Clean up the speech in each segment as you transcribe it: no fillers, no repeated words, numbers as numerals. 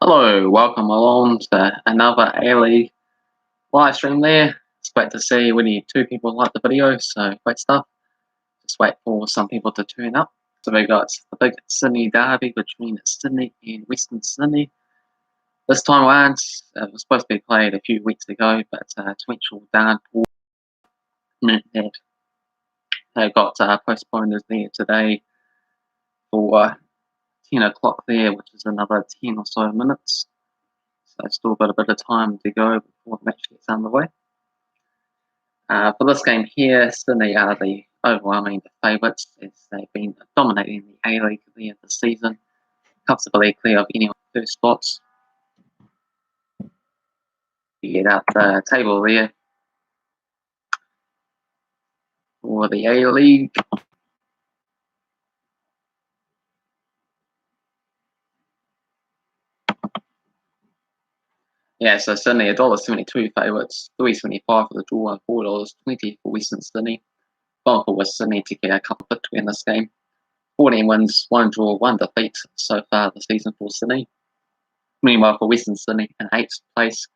Hello, welcome along to another A-League live stream there. It's great to see we need 2 people like the video, so great stuff. Just wait for some people to turn up. So we got the big Sydney derby between Sydney and Western Sydney. This time around, it was supposed to be played a few weeks ago, but torrential downpour meant that it got postponed there today for 10 o'clock there, which is another 10 or so minutes. So still got a bit of time to go before the match gets underway. For this game here, Sydney are the overwhelming favourites as they've been dominating the A-League there this season, comfortably clear of any first spots. You get out the table there for the A-League. Yeah, so Sydney $1.72 favourites, $3.75 for the draw, and $4.20 for Western Sydney. Going for West Sydney to get a couple of victory in this game. 14 wins, 1 draw, 1 defeat so far this season for Sydney. Meanwhile, for Western Sydney in 8th place,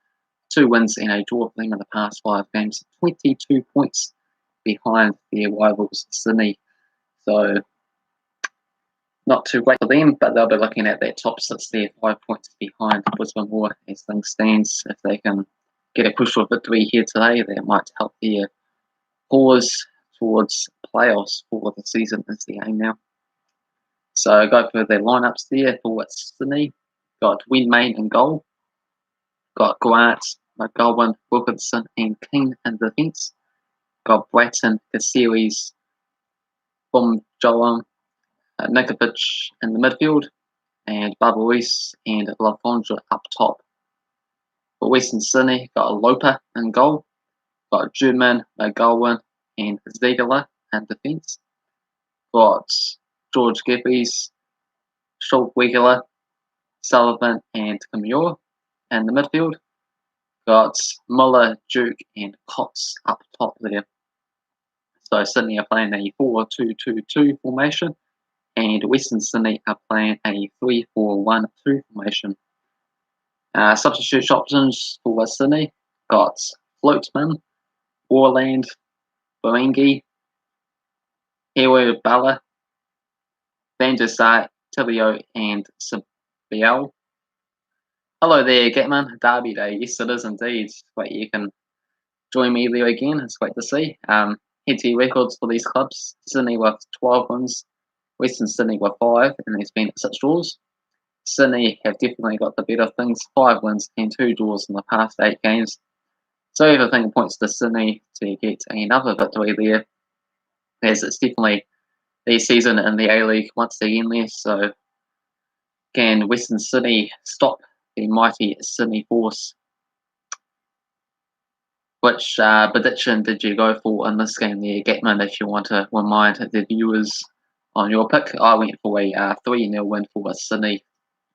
2 wins and a draw for them in the past 5 games, 22 points behind their rivals Sydney. So not too great for them, but they'll be looking at that top 6 there, 5 points behind Brisbane Roar as things stands. If they can get a push for victory here today, that might help their cause towards playoffs for the season is the aim now. So go for their lineups there for Sydney. Got Winmain in goal. Got Grant, McGowan, Wilkinson, and King in defence. Got Bratton, Caceres, watchalong, Nikovic in the midfield, and Barbaris and Lafondra up top. For Western Sydney, got Lopa in goal. Got German, McGowan, and Ziegler in defence. Got George Gippies, Schultz-Wegler, Sullivan, and Kimura in the midfield. Got Muller, Duke, and Cox up top there. So Sydney are playing a 4-2-2-2 formation, and Western Sydney are playing a 3-4-1-2 formation. Substitute options for West Sydney got Floatman, Warland, Barangi, Hewa Bala, Van der Sar, Tibio, and Sabiel. Hello there, Gatman. Derby Day. Yes, it is indeed. But you can join me there again. It's great to see. Head-to-head records for these clubs. Sydney with 12 wins, Western Sydney with 5, and there's been 6 draws. Sydney have definitely got the better things, 5 wins and 2 draws in the past 8 games. So everything points to Sydney to get another victory there, as it's definitely their season in the A-League once again there. So can Western Sydney stop the mighty Sydney Force? Which prediction did you go for in this game there, Gatman, if you want to remind the viewers on your pick? I went for a 3-0 win for Sydney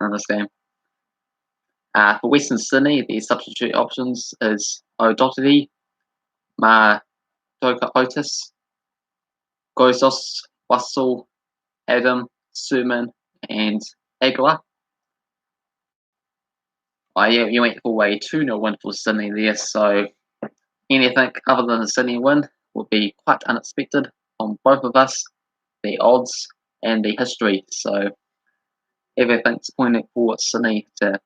in this game. For Western Sydney, the substitute options is O'Doherty, Doka Otis, Gozos, Russell, Adam, Suman, and Aguilar. Yeah, you went for a 2-0 win for Sydney there, so anything other than a Sydney win would be quite unexpected from both of us, the odds and the history. So everything's pointing for Sydney to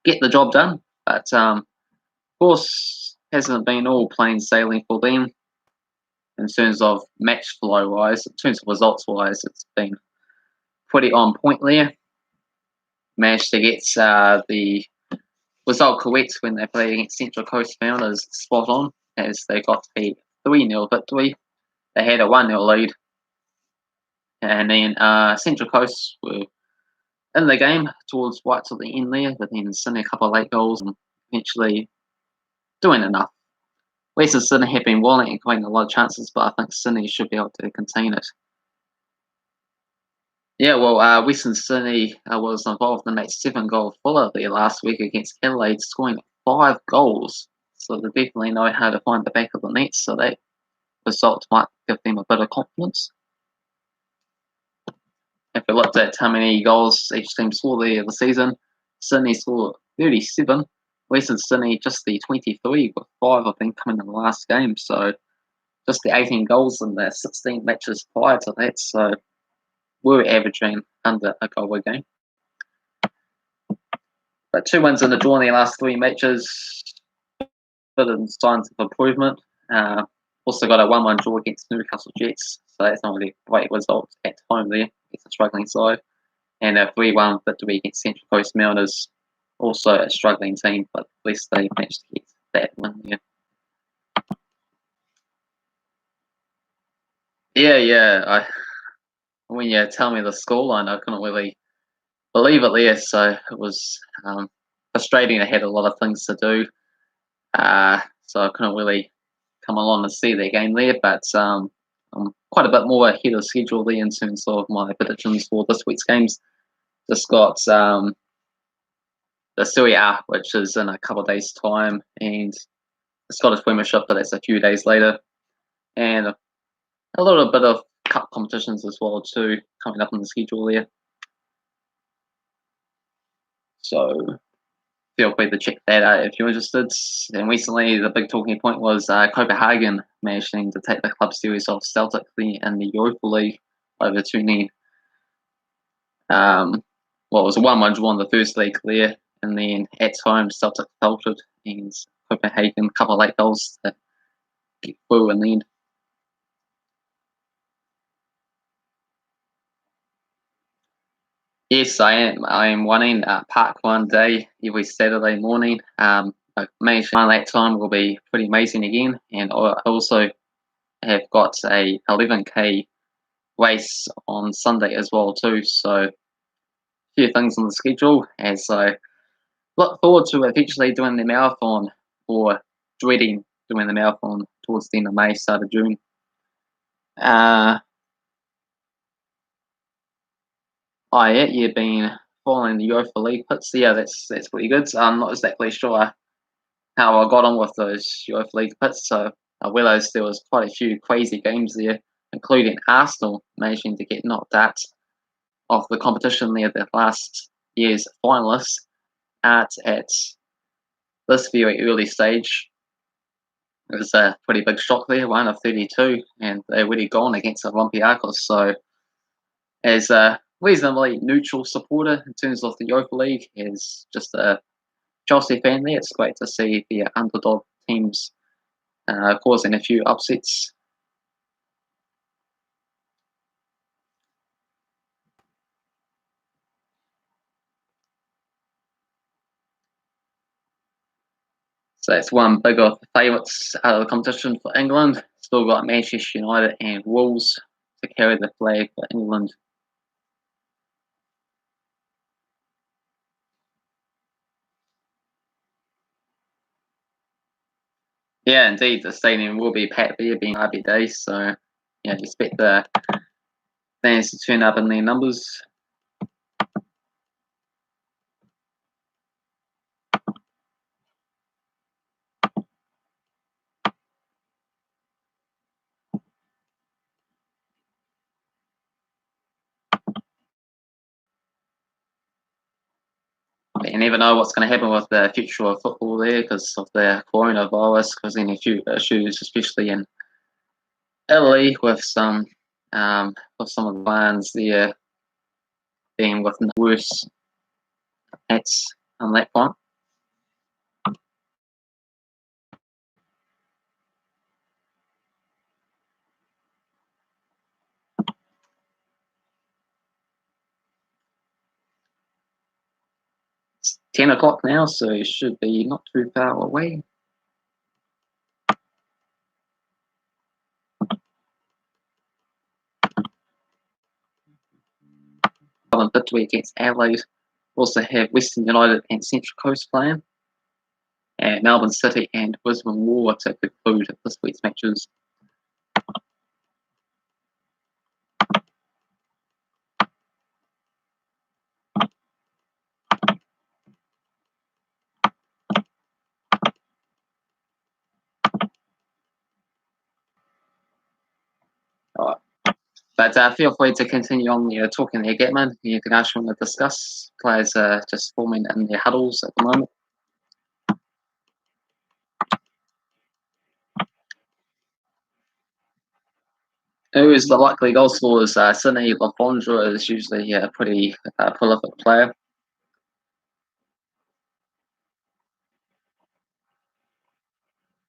get the job done, but of course hasn't been all plain sailing for them in terms of match flow wise. In terms of results wise, it's been pretty on point there. Managed to get the result correct when they played against Central Coast Founders, spot on, as they got a 3-0 victory. They had a 1-0 lead, and then Central Coast were in the game towards right to the end there, but then sending a couple of late goals and eventually doing enough. Western Sydney have been walling and creating a lot of chances, but I think Sydney should be able to contain it. Yeah, well, Western Sydney was involved in that 7-goal thriller there last week against Adelaide, scoring 5 goals. So they definitely know how to find the back of the net, so that result might give them a bit of confidence. If we looked at how many goals each team scored there this season, Sydney scored 37. Western Sydney just the 23, with 5 of them coming in the last game. So just the 18 goals in the 16 matches prior to that. So we're averaging under a goal a game. But 2 wins in the draw in the last 3 matches, bit of signs of improvement. Also got a 1-1 draw against Newcastle Jets, so that's not really a great result at home there. It's a struggling side. And a 3-1 victory against Central Coast Mariners, also a struggling team, but at least they managed to get that win there. Yeah. When you tell me the scoreline, I couldn't really believe it there, so it was frustrating. I had a lot of things to do, so I couldn't really come along and see their game there, but I'm quite a bit more ahead of schedule there in terms of my predictions for this week's games. Just got the Serie A, which is in a couple of days' time, and the Scottish Premiership, but that's a few days later, and a little bit of cup competitions as well too coming up on the schedule there. So feel free to check that out if you're interested. And recently, the big talking point was Copenhagen managing to take the club series off Celtic in the Europa League over 2-0. Well, it was a 1-1 draw in the first leg there, and then at home, Celtic faltered, and Copenhagen, a couple of late goals to get through in the end. Yes, I am. I am running Park one day every Saturday morning. I managed that time will be pretty amazing again, and I also have got a 11k race on Sunday as well too. So a few things on the schedule as I look forward to eventually doing the marathon, or dreading doing the marathon towards the end of May, start of June. Yeah, you've been following the Europa League pits. Yeah, that's pretty good. I'm not exactly sure how I got on with those Europa League pits, so I realised there was quite a few crazy games there, including Arsenal managing to get knocked out of the competition there, the last year's finalists, at this very early stage. It was a pretty big shock there, 1 of 32, and they're already gone against Olympiacos. So, as a reasonably neutral supporter in terms of the Europa League, as just a Chelsea fan there, it's great to see the underdog teams causing a few upsets. So that's one big of the favourites out of the competition for England. Still got Manchester United and Wolves to carry the flag for England. Yeah, indeed, the stadium will be packed there, being Derby Day, so yeah, expect the fans to turn up in their numbers. But you never know what's going to happen with the future of football there because of the coronavirus causing a few issues, especially in Italy, with some of the fans there being with worse hats on that point. It's 10 o'clock now, so it should be not too far away. Victory against Adelaide. Also have Western United and Central Coast playing, and Melbourne City and Brisbane Roar to conclude this week's matches. All right. But feel free to continue on talking there, Getman. You can ask them to discuss. Players are just forming in their huddles at the moment. Who is the likely goal scorers? Sydney Lafondra is usually a pretty prolific player.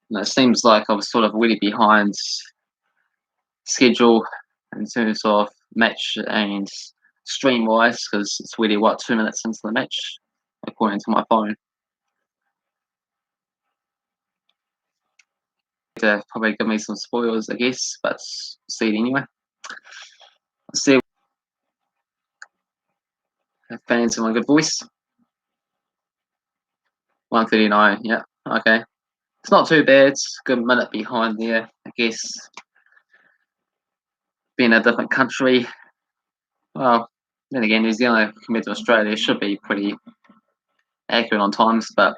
And it seems like I was sort of really behind schedule in terms of match and stream wise because it's really 2 minutes into the match according to my phone. To probably give me some spoilers, I guess, but see it anyway. Let's see if fans in a good voice. 1:39, yeah, okay. It's not too bad. It's a good minute behind there, I guess. Being a different country, well, then again, New Zealand compared to Australia should be pretty accurate on times, but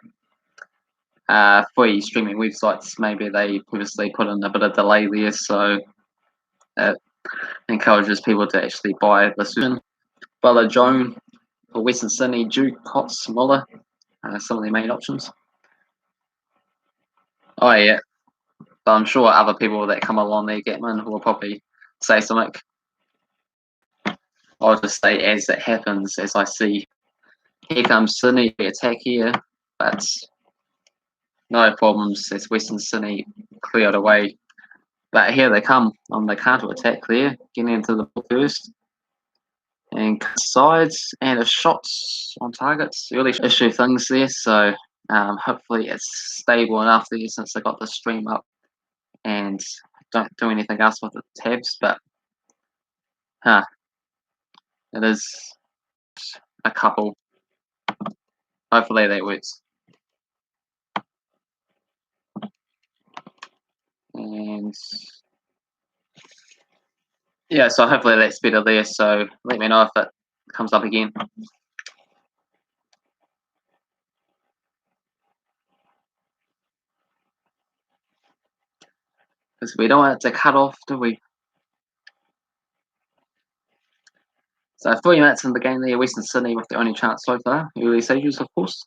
free streaming websites, maybe they previously put in a bit of delay there, so it encourages people to actually buy the solution. Bella Joan for Western Sydney, Duke, Cots, Muller, some of the main options. Oh yeah, but I'm sure other people that come along there, Getman, will probably say something. I'll just say as it happens, as I see. Here comes Sydney, attack here, but no problems as Western Sydney cleared away. But here they come on the counter attack there, getting into the first. And sides and a shots on targets. Early issue things there, so hopefully it's stable enough there since I got the stream up and don't do anything else with the tabs. But it is a couple. Hopefully that works. And yeah, so hopefully that's better there. So let me know if it comes up again. Because we don't want it to cut off, do we? So 3 minutes in the game there, Western Sydney with the only chance so far. Early stages, of course.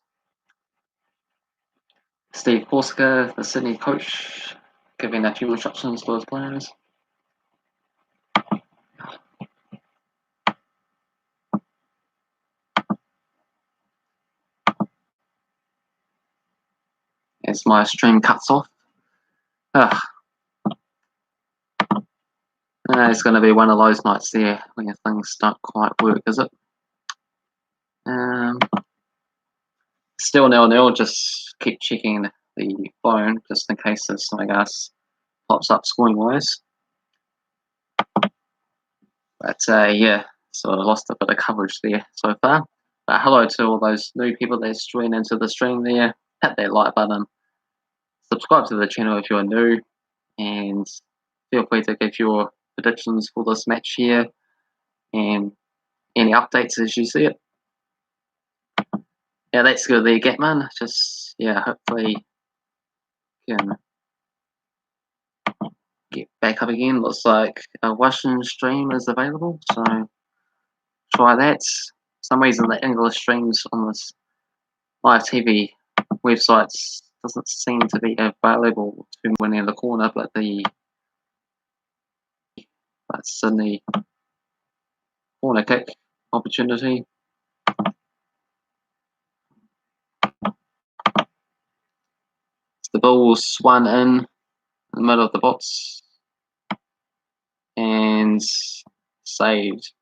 Steve Corsica, the Sydney coach, giving a few instructions to his players. As my stream cuts off. It's going to be one of those nights there when things don't quite work, is it? Still 0-0, just keep checking the phone just in case there's something else pops up scoring wise. But yeah, so I lost a bit of coverage there so far. But hello to all those new people that joined into the stream there. Hit that like button. Subscribe to the channel if you're new. And feel free to give your predictions for this match here. And any updates as you see it. Yeah, that's good there, Getman. Just, yeah, hopefully can get back up again. Looks like a Russian stream is available, so try that. For some reason the English streams on this live TV websites doesn't seem to be available to one in the corner, but that's in the corner kick opportunity. The ball swung in the middle of the box and saved.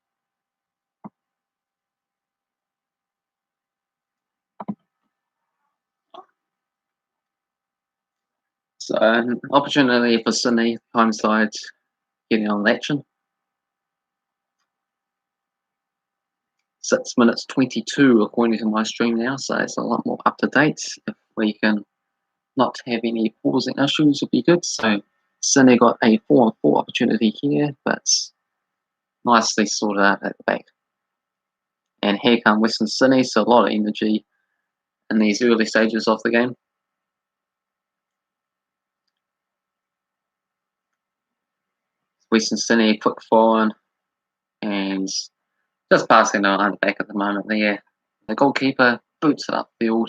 So an opportunity for Sydney, home side, getting on action. 6 minutes 22 according to my stream now, so it's a lot more up to date. If we can not have any pausing issues, would be good. So Sydney got a 4-on-4 opportunity here, but nicely sorted out at the back. And here come Western Sydney, so a lot of energy in these early stages of the game. Western Sydney quick forward and just passing on the back at the moment there. The goalkeeper boots it upfield,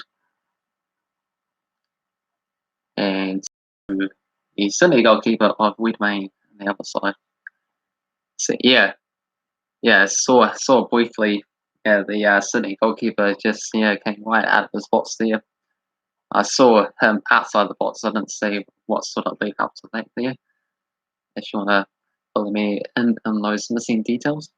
and the Sydney goalkeeper of Wedmain on the other side. So yeah, saw briefly. Yeah, the Sydney goalkeeper just came right out of his box there. I saw him outside the box. I didn't see what sort of lead up to that there. If you want to follow me in on those missing details.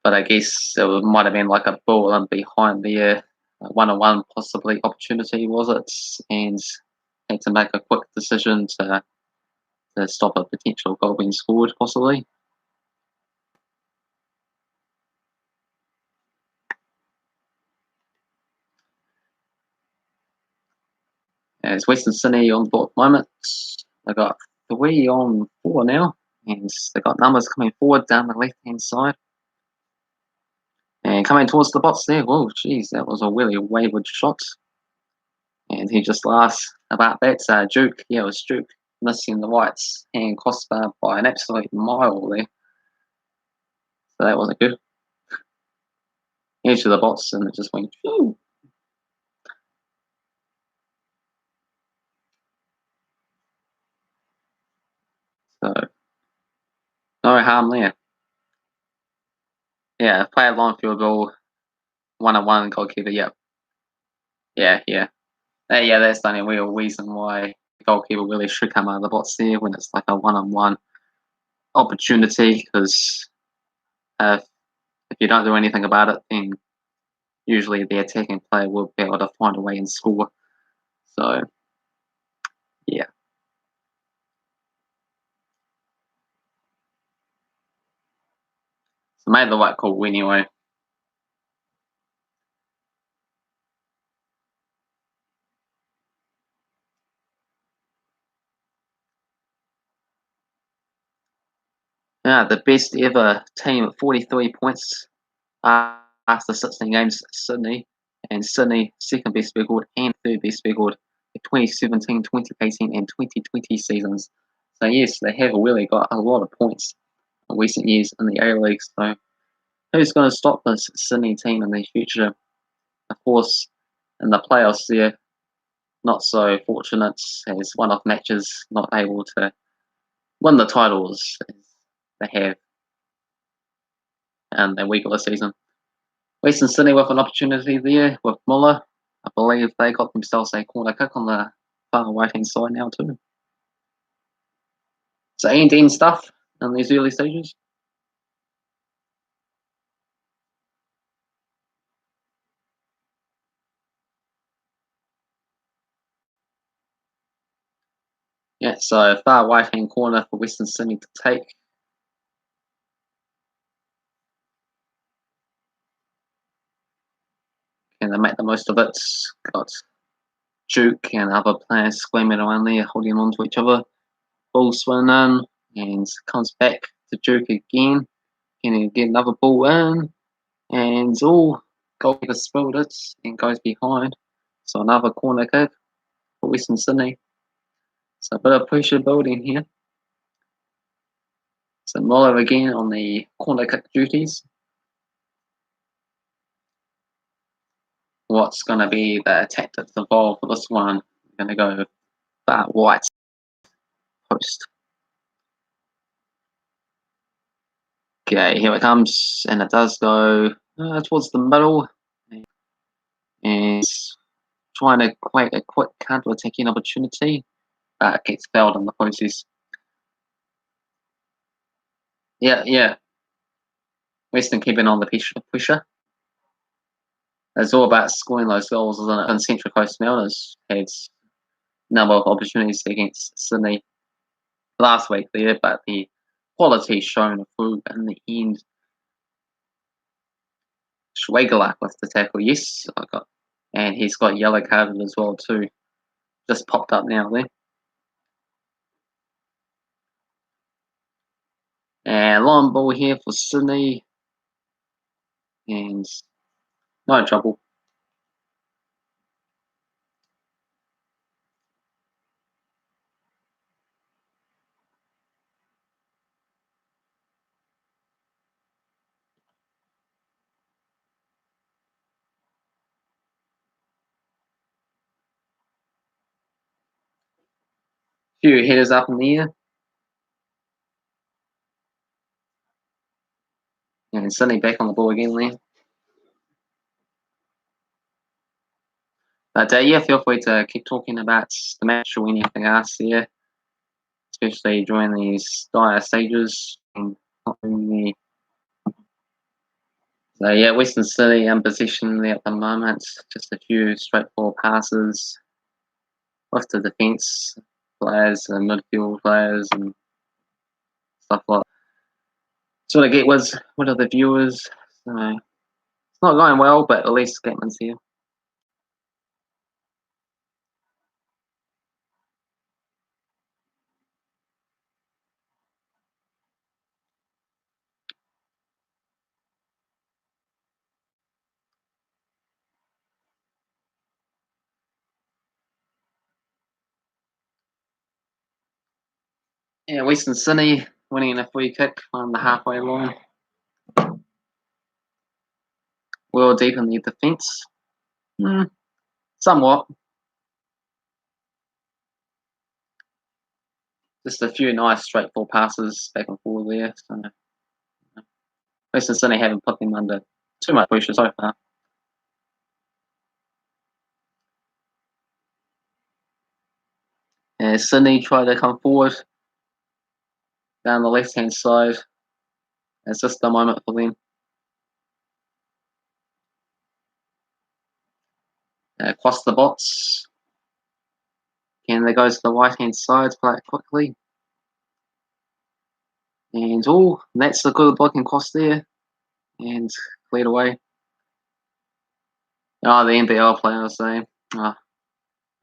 But I guess it might have been like a ball in behind there, one-on-one possibly opportunity was it, and had to make a quick decision to stop a potential goal being scored possibly. As Western Sydney on the board at the moment, they got 3-4 now, and they got numbers coming forward down the left-hand side. And coming towards the box there, whoa, geez, that was a really wayward shot. And he just laughs about that. Duke, yeah, it was Duke missing the right hand crossbar by an absolute mile there. So that wasn't good. Edge of the box, and it just went, ooh. So, no harm there. Yeah, play a long field goal, 1-on-1 goalkeeper, yep. Yeah. Yeah, that's the only real reason why the goalkeeper really should come out of the box there when it's like a 1-on-1 opportunity, because if you don't do anything about it, then usually the attacking player will be able to find a way and score. So, yeah. So made the right call anyway. Yeah, the best ever team at 43 points after 16 games, Sydney. And Sydney, second best record and third best record for 2017, 2018, and 2020 seasons. So, yes, they have really got a lot of points in recent years in the A League. So, who's going to stop this Sydney team in the future? Of course, in the playoffs, they're not so fortunate as one off matches, not able to win the titles as they have in the regular season. Western Sydney with an opportunity there with Muller. I believe they got themselves a corner kick on the far right hand side now too. So end stuff in these early stages. Yeah, so far right hand corner for Western Sydney to take. Can they make the most of it? Got Duke and other players squirming around there, holding on to each other. Ball swung in and comes back to Duke again. Can he get another ball in? And goalkeeper spilled it and goes behind. So another corner kick for Western Sydney. So a bit of pressure building here. So Muller again on the corner kick duties. What's going to be the tactics involved for this one? I'm going to go far right post. Okay, here it comes, and it does go towards the middle, and trying to create a quick counter-attacking opportunity, but gets fouled in the process. Yeah. Western keeping on the pressure. It's all about scoring those goals, isn't it? And Central Coast Mariners had a number of opportunities against Sydney last week there, but the quality shown through in the end. Schwegler with the tackle, yes, and he's got yellow carded as well too. Just popped up now there. And long ball here for Sydney, and no trouble. Few headers up in the air. And Sydney back on the ball again there. But yeah, feel free to keep talking about the match or anything else here, especially during these dire stages. And so yeah, Western City in possession there at the moment. Just a few straightforward passes with the defence players and midfield players and stuff like that. Sort of get rid of the viewers. So it's not going well, but at least Gatman's here. Yeah, Western City winning a free kick on the halfway line. Well deep in the defence. Somewhat. Just a few nice straightforward passes back and forth there. So Western City haven't put them under too much pressure so far. Sydney try to come forward down the left hand side. It's just the moment for them. Across the box. And they go to the right hand side, play it quickly. And that's a good blocking cross there. And cleared away. Oh, the NBL player, I was saying.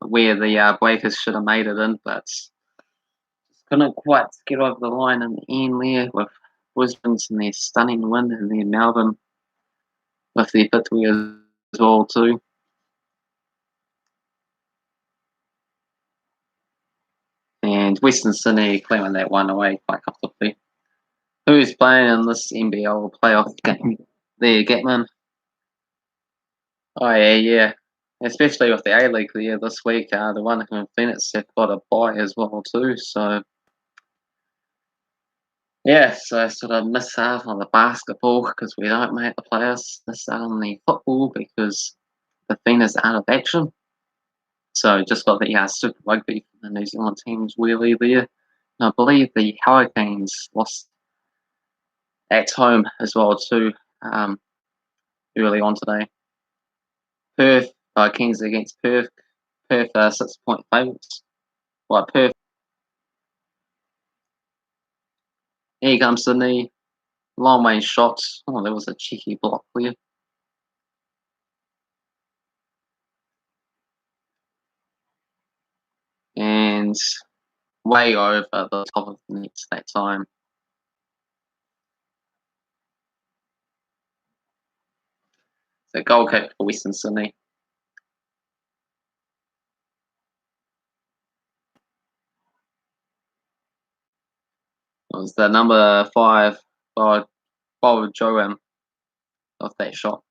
Where the Breakers should have made it in, but couldn't quite get over the line in the end there with Brisbane's and their stunning win, and then Melbourne with their victory as well too. And Western Sydney claiming that one away quite comfortably. Who's playing in this NBL playoff game? There, Gatman. Oh yeah. Especially with the A-League there this week, the one from Phoenix have got a bye as well too. So yeah, so sort of miss out on the basketball because we don't make the playoffs. Miss out on the football because the Phoenix out of action. So just got the Super Rugby for the New Zealand teams really there. And I believe the Hurricanes lost at home as well too early on today. Perth, Kings against Perth. Perth 6-point favourites. Right, Perth. Here comes Sydney. Long range shots. Oh, there was a cheeky block there. And way over the top of the net that time. So goal kick for Western Sydney. It was the number 5 by Bob Joam of that shot.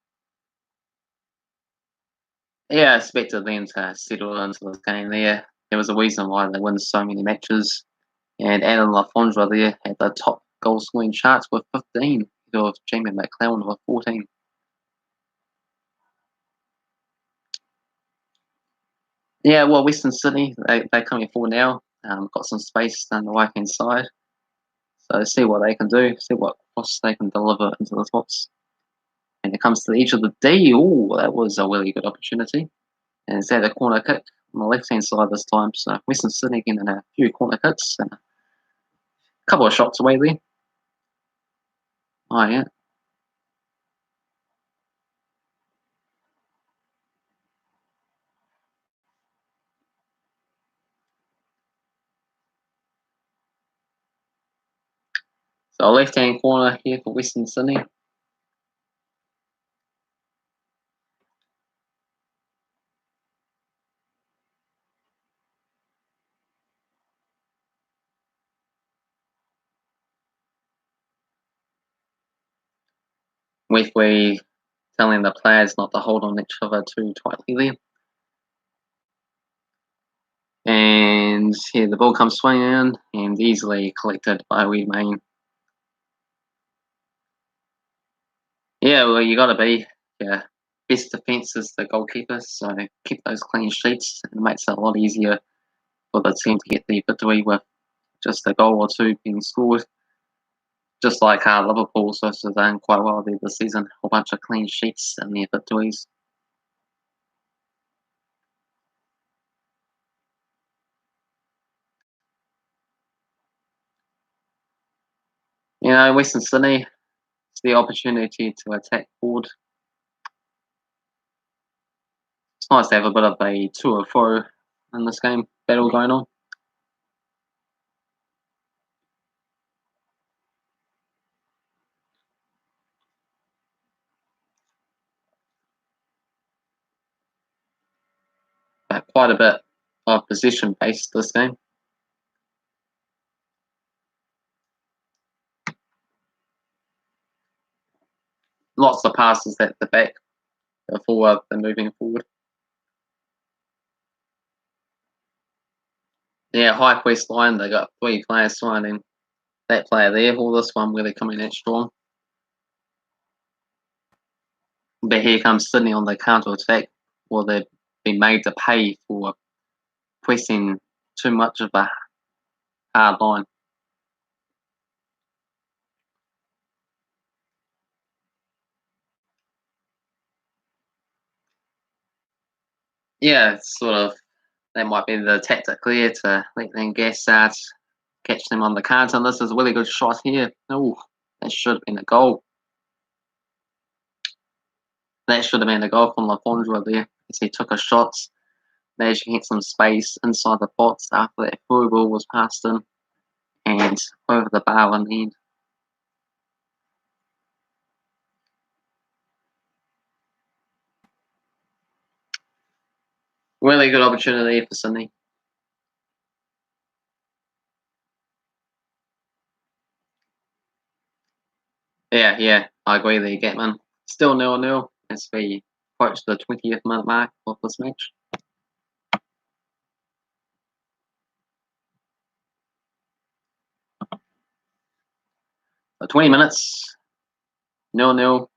Yeah, I expected them to settle into this game there. There was a reason why they win so many matches. And Alan Lafondra there had the top goal scoring charts with 15, of Jamie McLeod with 14. Yeah, well, Western Sydney, they're coming forward now. Got some space down the right hand side. So see what they can do, see what cross they can deliver into the spots. And it comes to the edge of the D. Oh, that was a really good opportunity. And it's at a corner kick on the left hand side this time. So Western Sydney getting a few corner kicks and a couple of shots away there. Oh, yeah. So left hand corner here for Western Sydney. Referee telling the players not to hold on each other too tightly there. And here the ball comes swinging in and easily collected by Wee Main. Yeah, well, you got to be. Yeah, best defense is the goalkeeper, so keep those clean sheets, and it makes it a lot easier for the team to get the victory with just a goal or two being scored. Just like Liverpool, so they've done quite well there this season. A whole bunch of clean sheets and their victories. You know, Western Sydney, it's the opportunity to attack forward. It's nice to have a bit of a to or fro in this game battle going on. But quite a bit of possession based this game. Lots of passes at the back before they're moving forward. Yeah, high quest line, they got 3 players signing that player there, or this one where they're coming out strong. But here comes Sydney on the counter attack, or they've been made to pay for pressing too much of a hard line. Yeah, it's sort of that might be the tactic there to let them gas out, catch them on the counter. And this is a really good shot here. Oh, that should have been a goal. That should have been a goal from Lafondra there as he took a shot, managed to get some space inside the box after that through ball was passed in and over the bar in the end. Really good opportunity for Sydney. Yeah, I agree there, Gatman. Still 0-0 as we approach the 20th minute mark of this match. So 20 minutes, 0-0.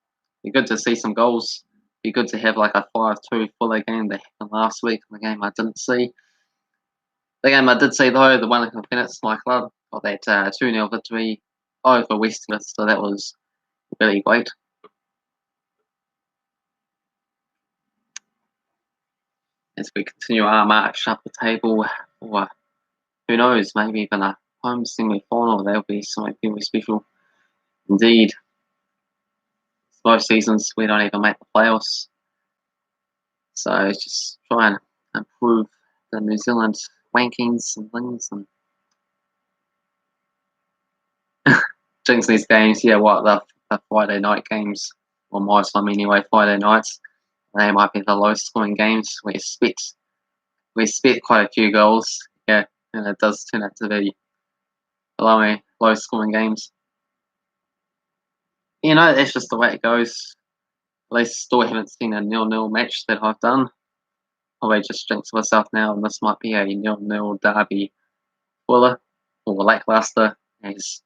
Be good to see some goals. Be good to have like a 5-2 fuller game that happened last week. The game I didn't see. The game I did see though, the one against Phoenix, my club, got that 2-0 victory over West Coast, so that was really great. As we continue our march up the table, or who knows, maybe even a home semi-final, that'll be something very special. Indeed, most seasons we don't even make the playoffs, so it's just try and improve the New Zealand rankings and things and jinx these games. Yeah, what the Friday night games, or my time anyway, Friday nights, they might be the lowest scoring games. We expect quite a few goals, yeah, and it does turn out to be low scoring games. You know, that's just the way it goes. At least still haven't seen a 0-0 match that I've done. Probably just jinx myself now, and this might be a 0-0 derby thriller or lackluster, as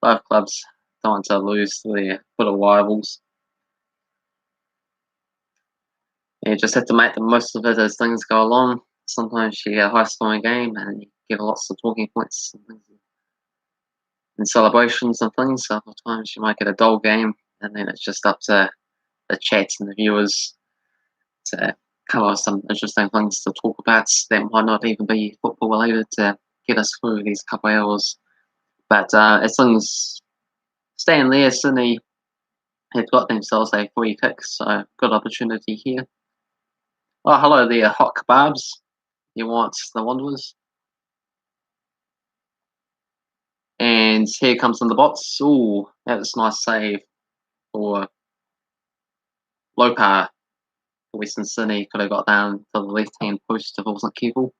both clubs don't want to lose their little rivals. You just have to make the most of it as things go along. Sometimes you get a high scoring game and you get lots of talking points and things and celebrations and things. Other times you might get a dull game and then it's just up to the chats and the viewers to come up with some interesting things to talk about that might not even be football related to get us through these couple of hours. But as things stand there, Sydney have got themselves a free kick, so good opportunity here. Oh, hello there, hot kebabs. You want the Wanderers? And here comes in the box. Ooh, that was a nice save for Lopa. Western Sydney could have got down to the left-hand post if it wasn't careful.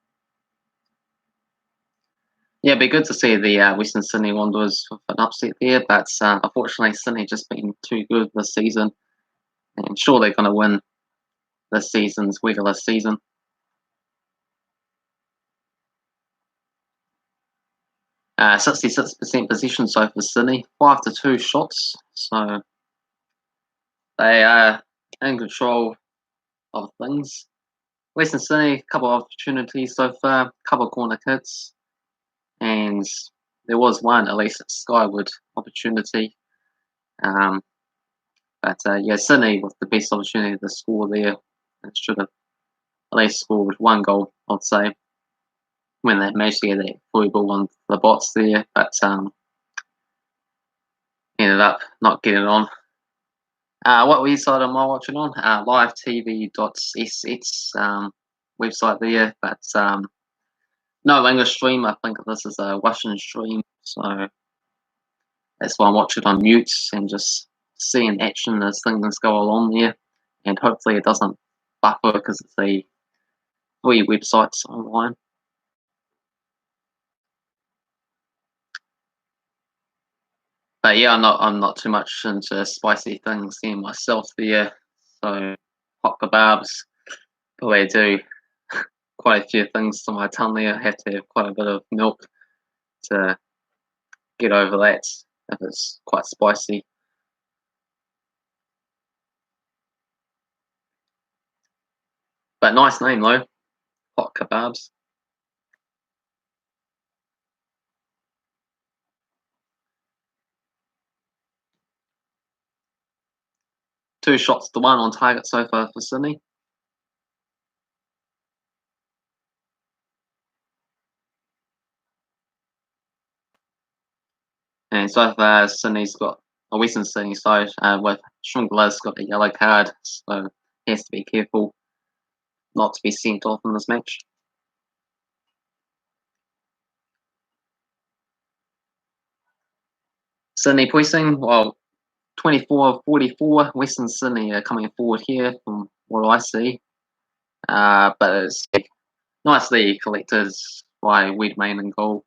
Yeah, it'd be good to see the Western Sydney Wanderers with an upset there, but unfortunately Sydney just been too good this season. And sure they're going to win this season's regular season. 66% possession so for Sydney, 5-2 shots. So they are in control of things. Western Sydney, a couple of opportunities so far, a couple of corner kicks, and there was one at least skyward opportunity. But yeah, Sydney with the best opportunity to score there. It should have at least scored one goal, I'd say, when they managed to get that free ball on the bots there, but ended up not getting on. What website am I watching on? livetv.ss website there, but no English stream. I think this is a Russian stream, so that's why I'm watching on mute and just seeing action as things go along there, and hopefully it doesn't buffer because it's a free websites online. But yeah, I'm not too much into spicy things here myself there. So hot kebabs, probably do quite a few things to my tongue there. I have to have quite a bit of milk to get over that if it's quite spicy. But nice name though, hot kebabs. Two shots to one on target so far for Sydney. And so far Sydney's got a Western Sydney side with Shungla's got a yellow card, so he has to be careful not to be sent off in this match. Sydney pressing, well, 24-44. Western Sydney are coming forward here from what I see. But it's nicely collected by Wedmain and goal.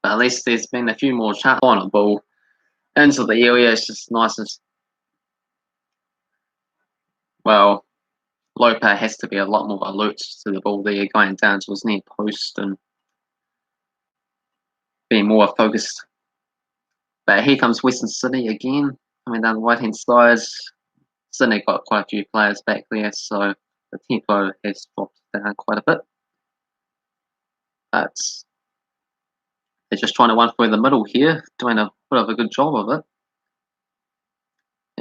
But at least there's been a few more shots on a ball into the area. It's just nice and well. Lopa has to be a lot more alert to the ball there, going down to his near post and being more focused. But here comes Western Sydney again, coming down the right hand side. Sydney got quite a few players back there, so the tempo has dropped down quite a bit. But they're just trying to run through the middle here, doing a bit of a good job of it.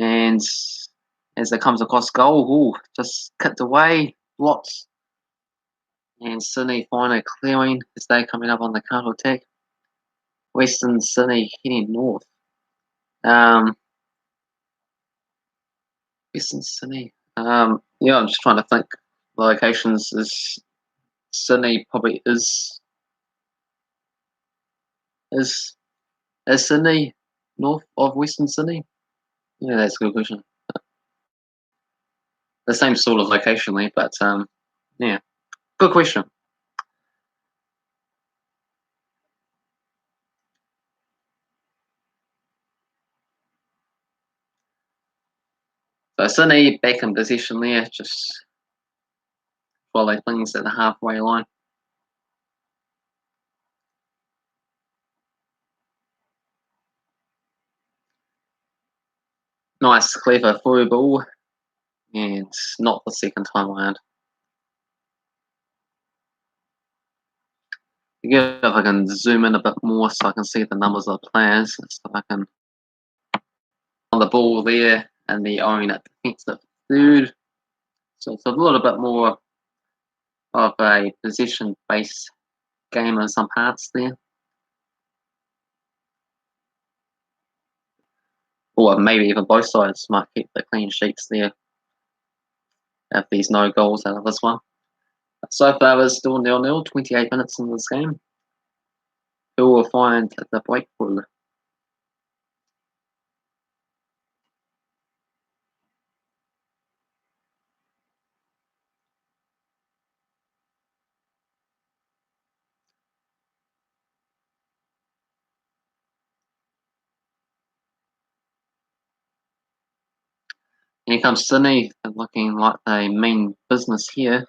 And as it comes across goal, just kicked away, blocked. And Sydney finally clearing as they coming up on the counter attack. Western Sydney heading north. Western Sydney. Yeah, I'm just trying to think. The locations is Sydney probably is Sydney north of Western Sydney? Yeah, that's a good question. The same sort of locationally, but yeah, good question. So Sydney back in position there, just follow things at the halfway line. Nice, clever through ball, and not the second time around. Again, if I can zoom in a bit more so I can see the numbers of players, so I can on the ball there and the own at defensive third. So it's a little bit more of a possession-based game in some parts there. Or maybe even both sides might keep the clean sheets there if there's no goals out of this one. So far, it's still 0-0, 28 minutes in this game. Who will find the breakthrough? Here comes Sydney, they're looking like they mean business here.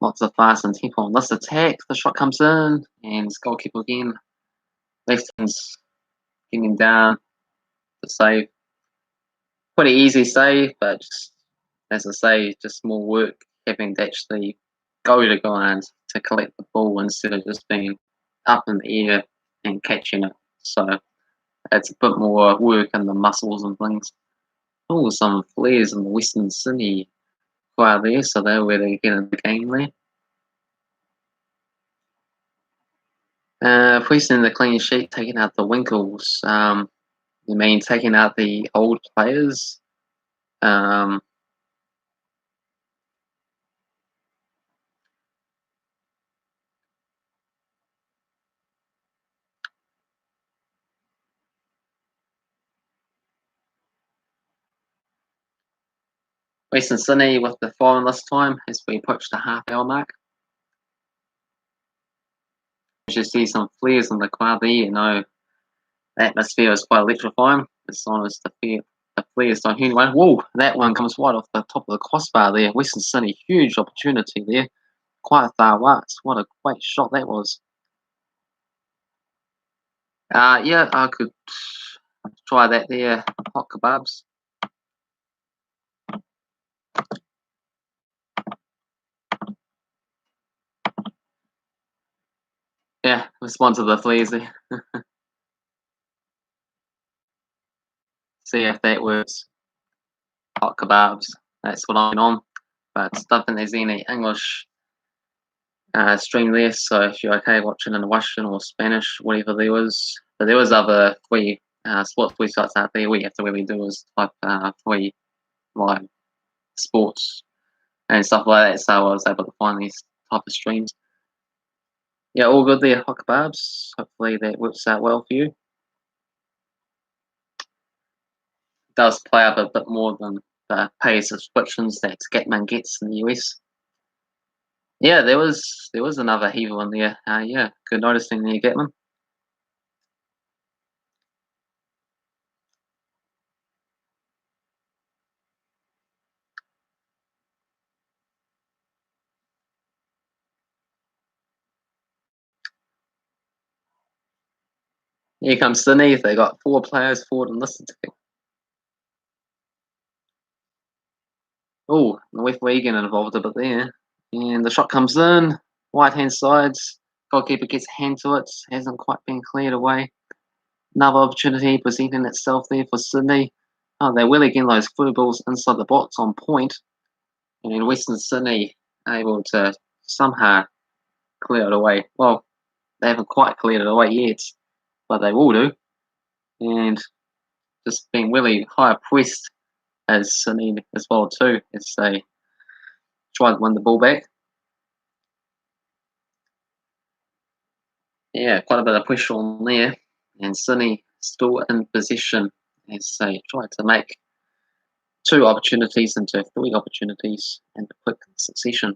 Lots of fast and tempo on this attack. The shot comes in, and it's goalkeeper again. Left hand's getting down to save. Pretty easy save, but just, as I say, just more work having to actually go to ground to collect the ball instead of just being up in the air and catching it. So it's a bit more work in the muscles and things. Oh, some flares in the Western Sydney crowd there, so they're where they get in the game there. If we send the clean sheet, taking out the Winkles, you mean taking out the old players? Um, Western Sydney with the foreign this time as we approach the half-hour mark. You should see some flares in the crowd there. You know, the atmosphere is quite electrifying as long as the flares don't hit anyone. Whoa, that one comes right off the top of the crossbar there. Western Sydney, huge opportunity there. Quite far wide. What a great shot that was. Yeah, I could try that there. Hot kebabs. Yeah, respond to the flares there. See if that works. Hot kebabs. That's what I'm on. But I don't think there's any English stream there, so if you're okay watching in Russian or Spanish, whatever there was. But there was other free sports websites out there. We have to really do is type free live sports and stuff like that. So I was able to find these type of streams. Yeah, all good there, hot kebabs. Hopefully that works out well for you. Does play up a bit more than the pay subscriptions that Scatman gets in the US. Yeah, there was another heaver in there. Yeah, good noticing there, Gatman. Here comes Sydney. They got 4 players forward in this attack. Oh, the referee getting involved a bit there. And the shot comes in, right hand sides. Goalkeeper gets a hand to it, hasn't quite been cleared away. Another opportunity presenting itself there for Sydney. Oh, they're really getting those through balls inside the box on point. And then Western Sydney able to somehow clear it away. Well, they haven't quite cleared it away yet, but they will do. And just being really high pressed as Sydney as well too, as they try to win the ball back. Yeah, quite a bit of pressure on there, and Sydney still in possession as they try to make 2 opportunities into 3 opportunities in quick succession.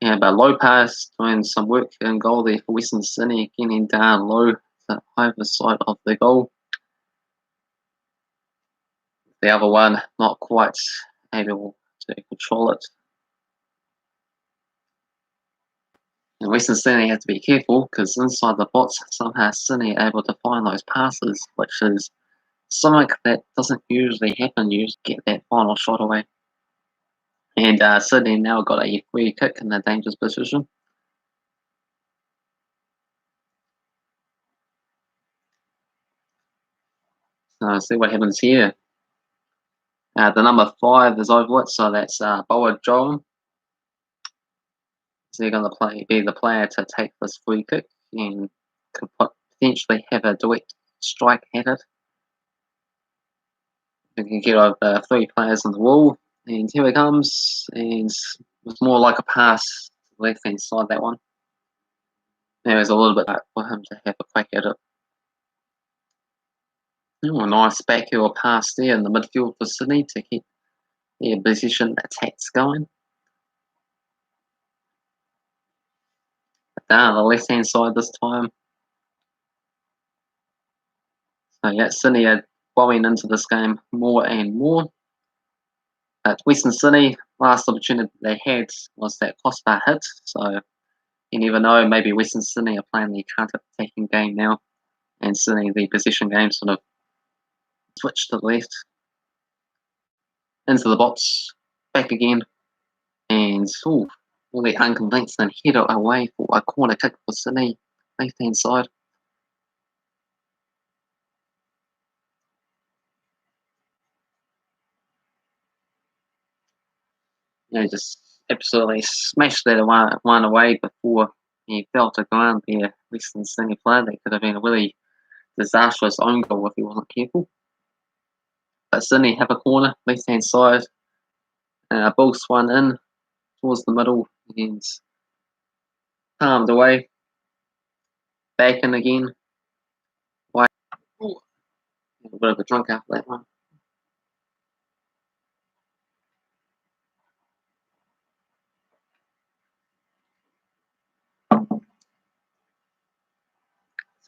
Yeah, but low pass doing some work in goal there for Western Sydney, getting down low to either side of the goal. The other one not quite able to control it. And Western Sydney have to be careful because inside the box, somehow Sydney are able to find those passes, which is something that doesn't usually happen. You just get that final shot away. And Sydney now got a free kick in a dangerous position. So see what happens here. The number 5 is over it, so that's Boa John. So they're going to be the player to take this free kick and could potentially have a direct strike at it. We can get over 3 players on the wall, and here it comes, and it's more like a pass to the left hand side, that one. There was a little bit back for him to have a crack at it. Oh, nice backheel pass there in the midfield for Sydney to keep their position attacks going. Down the left hand side this time. Yeah, Sydney are growing into this game more and more. But Western Sydney, last opportunity they had was that crossbar hit. So you never know, maybe Western Sydney are playing the counter-attacking game now, and Sydney the possession game sort of switched to the left. Into the box, back again, and really unconvinced and header away for a corner kick for Sydney, left-hand side. Just absolutely smashed that one away before he fell to ground there. Western Sydney player, that could have been a really disastrous own goal if he wasn't careful. But Sydney have a corner, left-hand side, and a ball swung in towards the middle and palmed away. Back in again. Wide. Ooh, a bit of a drunk after that one.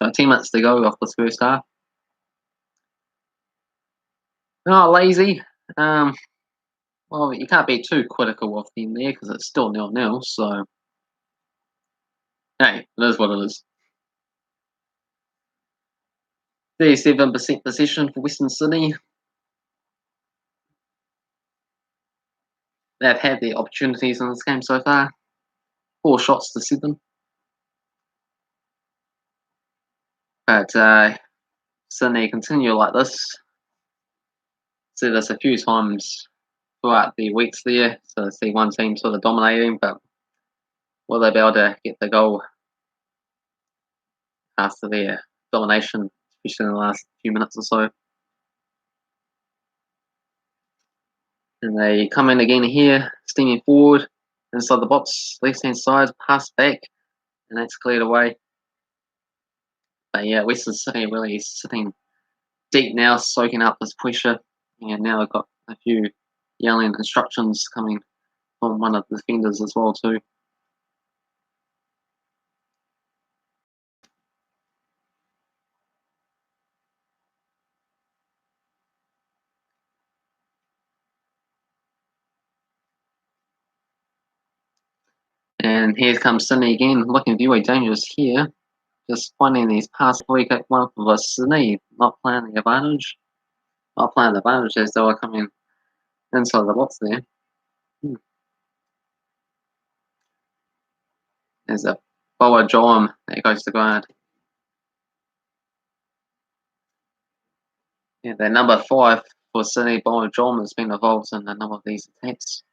So 10 minutes to go off this first half. Not lazy. Well, you can't be too critical of them there because it's still 0-0. So, hey, it is what it is. 37% possession for Western Sydney. They've had their opportunities in this game so far. 4 shots to 7. But Sydney continue like this. See this a few times throughout the weeks there. So see one team sort of dominating, but will they be able to get the goal after their domination, especially in the last few minutes or so? And they come in again here, steaming forward inside the box, left-hand side, pass back, and that's cleared away. But yeah, Western Sydney really sitting deep now, soaking up this pressure, and now they've got a few yelling instructions coming from one of the defenders as well too. And here comes Sydney again, looking very dangerous here. Just finding these passes free kick one for Sydney, not playing the advantage. Not playing the advantage as they were coming inside the box there. There's a Boa John that goes to ground. Yeah, the number 5 for Sydney, Boa John, has been involved in a number of these attacks.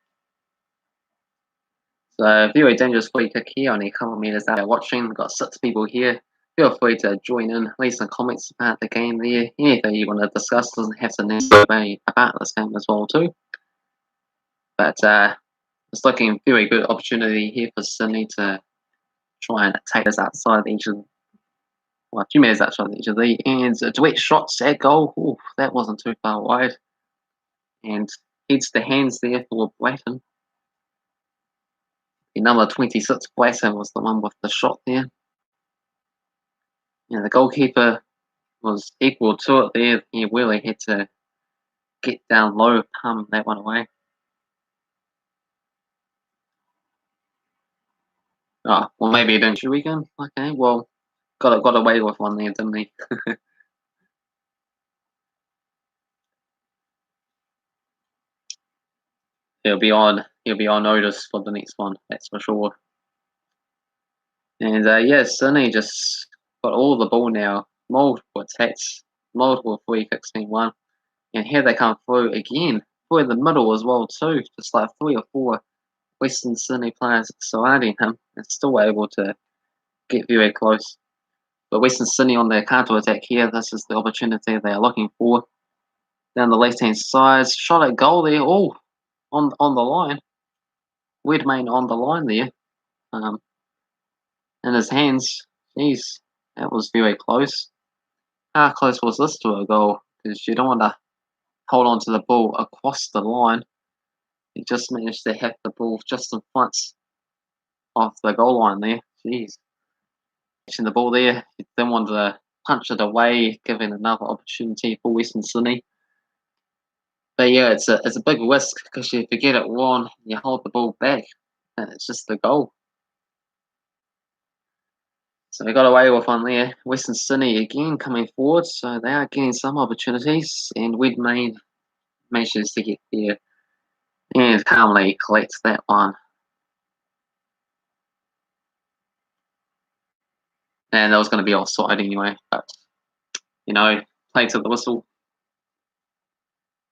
So very dangerous free kick here, only a couple of metres out there watching. We've got 6 people here. Feel free to join in, leave some comments about the game there. Anything you want to discuss doesn't have to necessarily be about this game as well too. But it's looking very good opportunity here for Sydney to try and take us outside each of, well, 2 metres outside each of the, and direct shots at goal. Ooh, that wasn't too far wide. And heads to hands there for Blatton. The number 26, Blatton, was the one with the shot there. Yeah, the goalkeeper was equal to it there. He really had to get down low, palm that one away. Oh, well, maybe he didn't. Weekend. Okay, well, got away with one there, didn't he? He'll be on notice for the next one, that's for sure. And yeah, Sydney just got all the ball now. Multiple attacks, multiple free kicks being won. And here they come through again, through the middle as well too. Just like 3 or 4 Western Sydney players surrounding him and still able to get very close. But Western Sydney on their counter attack here, this is the opportunity they are looking for. Down the left hand side, shot at goal there. Oh, on the line. Redmayne on the line there. In his hands. Jeez, that was very close. How close was this to a goal? Because you don't want to hold on to the ball across the line. He just managed to have the ball just in front of the goal line there. Jeez. Catching the ball there, you didn't want to punch it away, giving another opportunity for Western Sydney. But yeah, it's a big risk because if you get it wrong, you hold the ball back, and it's just the goal. So we got away with one there. Western Sydney again coming forward, so they are getting some opportunities, and Wedmain manages to get there and calmly collects that one. And that was going to be offside anyway, but you know, play to the whistle.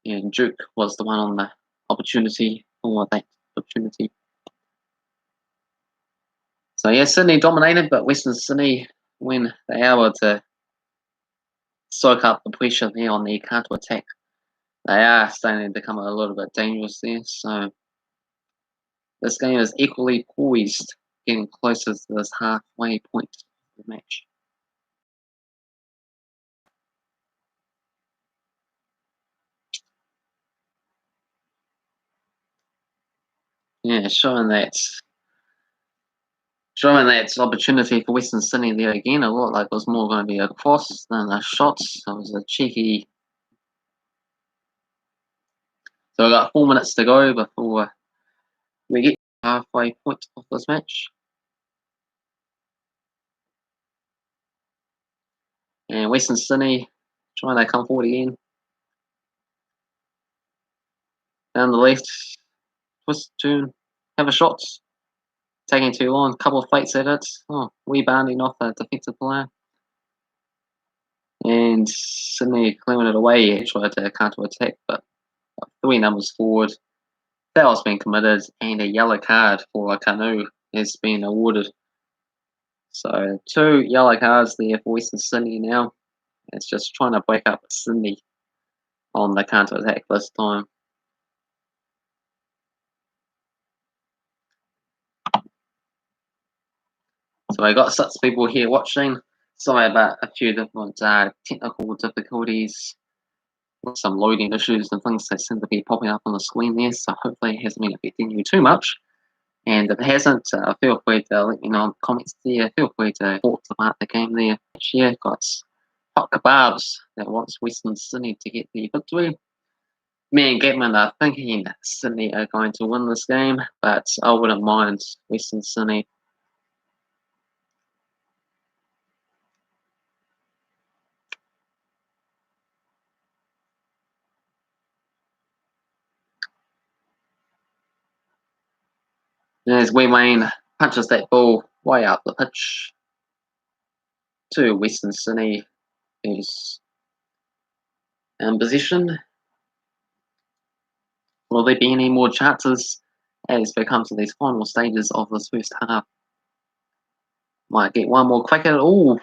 And Duke was the one on the opportunity for that opportunity. So yeah, Sydney dominated, but Western Sydney, when they are able to soak up the pressure there on their counter attack, they are starting to become a little bit dangerous there. So this game is equally poised, getting closer to this halfway point of the match. Yeah, showing that opportunity for Western Sydney there again. It looked like it was more going to be a cross than a shot. So it was a cheeky. So we got 4 minutes to go before we get halfway point of this match. And Western Sydney trying to come forward again. Down the left, twist, turn, have a shot. Taking too long, couple of fights at it. Oh, rebounding off a defensive player. And Sydney clearing it away, tried to counter attack, but 3 numbers forward. Foul's been committed, and a yellow card for Kanu has been awarded. So 2 yellow cards there for Western Sydney now. It's just trying to break up Sydney on the counter attack this time. So I got 6 people here watching. Sorry about a few different technical difficulties, with some loading issues and things that seem to be popping up on the screen there. So hopefully it hasn't been affecting you too much. And if it hasn't, feel free to let me know in the comments there. Feel free to talk about the game there. Yeah, got hot kebabs that wants Western Sydney to get the victory. Me and Gatman are thinking Sydney are going to win this game, but I wouldn't mind Western Sydney. As Wayne punches that ball way up the pitch to Western Sydney, who's in position. Will there be any more chances as we come to these final stages of this first half? Might get one more quicker. Oh,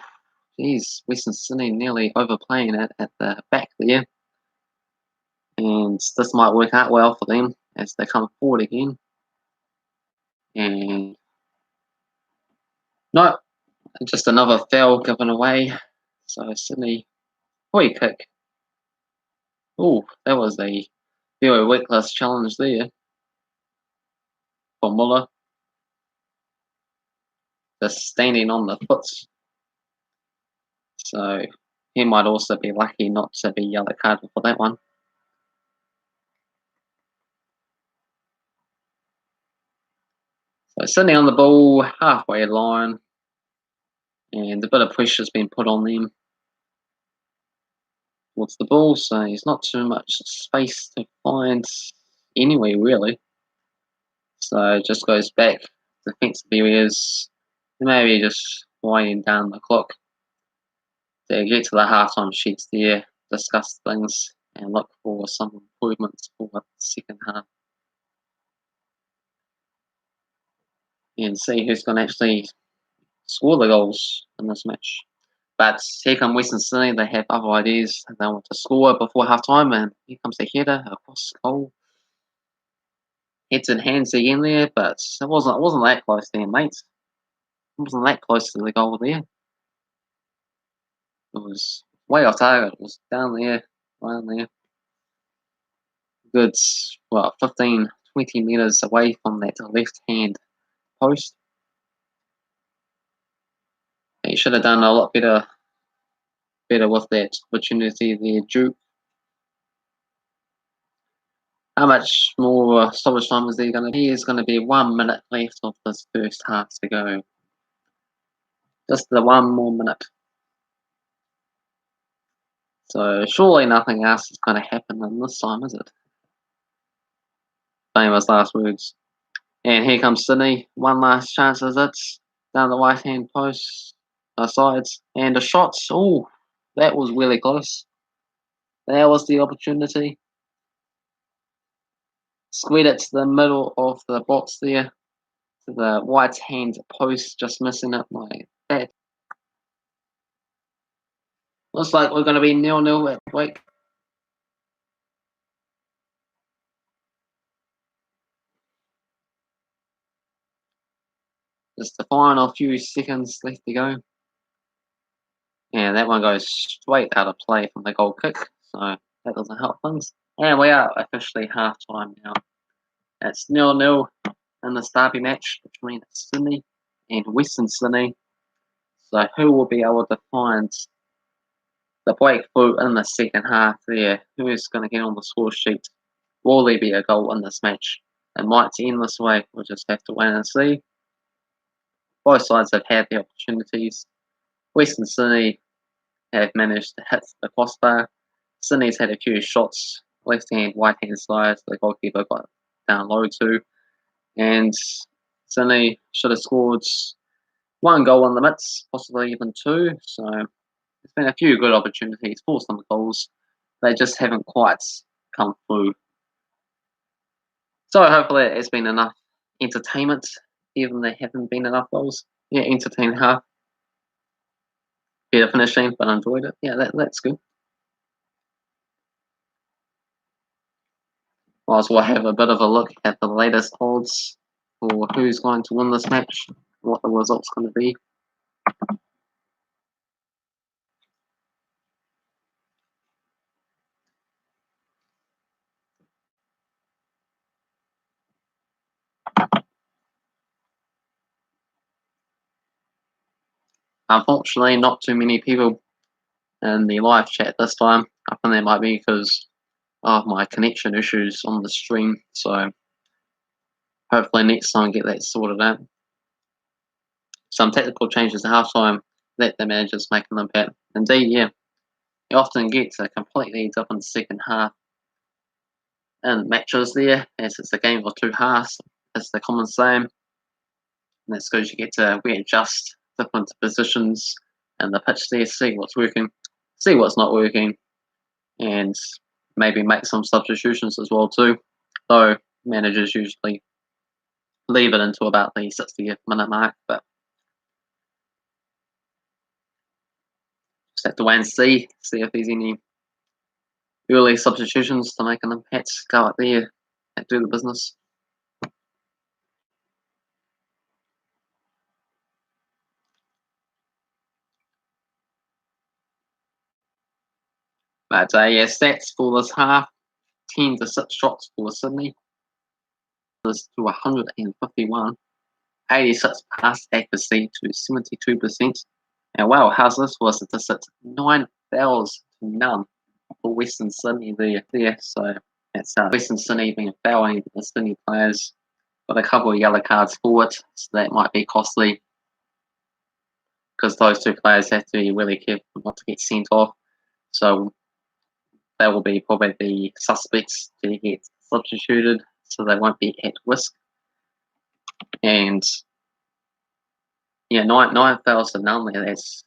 geez, Western Sydney nearly overplaying it at the back there. And this might work out well for them as they come forward again. And no, just another foul given away. So Sydney, free kick. Oh, that was a very reckless challenge there for Muller. Just standing on the foot. So he might also be lucky not to be yellow carded for that one. So Sydney on the ball, halfway line, and a bit of pressure's been put on them towards the ball, so there's not too much space to find anyway, really. So it just goes back defensive areas, maybe just winding down the clock to get to the halftime sheets there, discuss things, and look for some improvements for the second half. And see who's going to actually score the goals in this match. But here come Western Sydney, they have other ideas. They want to score before half time, and here comes the header across goal. Heads and hands again there, but it wasn't that close there, mates. It wasn't that close to the goal there. It was way off target. It was down there. Good, 15, 20 metres away from that left-hand post. He should have done a lot better better with that opportunity there, Duke. How much more stoppage time is there going to be? There's going to be 1 minute left of this first half to go. Just the 1 more minute. So surely nothing else is going to happen in this time, is it? Famous last words. And here comes Sydney. One last chance as it's down the right hand post, sides, and a shot. Oh, that was really close. That was the opportunity. Squared it to the middle of the box there, to the right hand post, just missing it like that. Looks like we're going to be 0-0 at break. Just the final few seconds left to go. And that one goes straight out of play from the goal kick, so that doesn't help things. And we are officially half time now. It's 0-0 in this derby match between Sydney and Western Sydney. So who will be able to find the breakthrough in the second half there? Who is going to get on the score sheet? Will there be a goal in this match? It might end this way. We'll just have to wait and see. Both sides have had the opportunities. Western Sydney have managed to hit the crossbar. Sydney's had a few shots, left hand, right hand side. The goalkeeper got down low too. And Sydney should have scored 1 goal in the midst, possibly even 2. So there's been a few good opportunities for some goals. They just haven't quite come through. So hopefully it's been enough entertainment, even there haven't been enough goals. Yeah, entertaining half. Better finishing, but enjoyed it. Yeah, that's good. Might as well have a bit of a look at the latest odds for who's going to win this match, what the result's going to be. Unfortunately, not too many people in the live chat this time. I think that might be because of my connection issues on the stream. So hopefully next time get that sorted out. Some technical changes at halftime that the managers make an impact. Indeed, yeah. You often get a completely different second half in matches there, as it's a game of 2 halves. It's the common same. And that's because you get to readjust different positions in the pitch there, see what's working, see what's not working, and maybe make some substitutions as well too. Though managers usually leave it until about the 60th minute mark, but just have to wait and see if there's any early substitutions to make an impact, go out there and do the business. But yeah, stats for this half: 10 to 6 shots for Sydney, this to 151, 86 pass accuracy to 72%. And wow, how's this for a statistic? 9 fouls to none for Western Sydney there. So that's Western Sydney been fouling the Sydney players. Got a couple of yellow cards for it, so that might be costly because those 2 players have to be really careful not to get sent off. So they will be probably the suspects to get substituted, so they won't be at risk. And yeah, nine fouls to none there. That's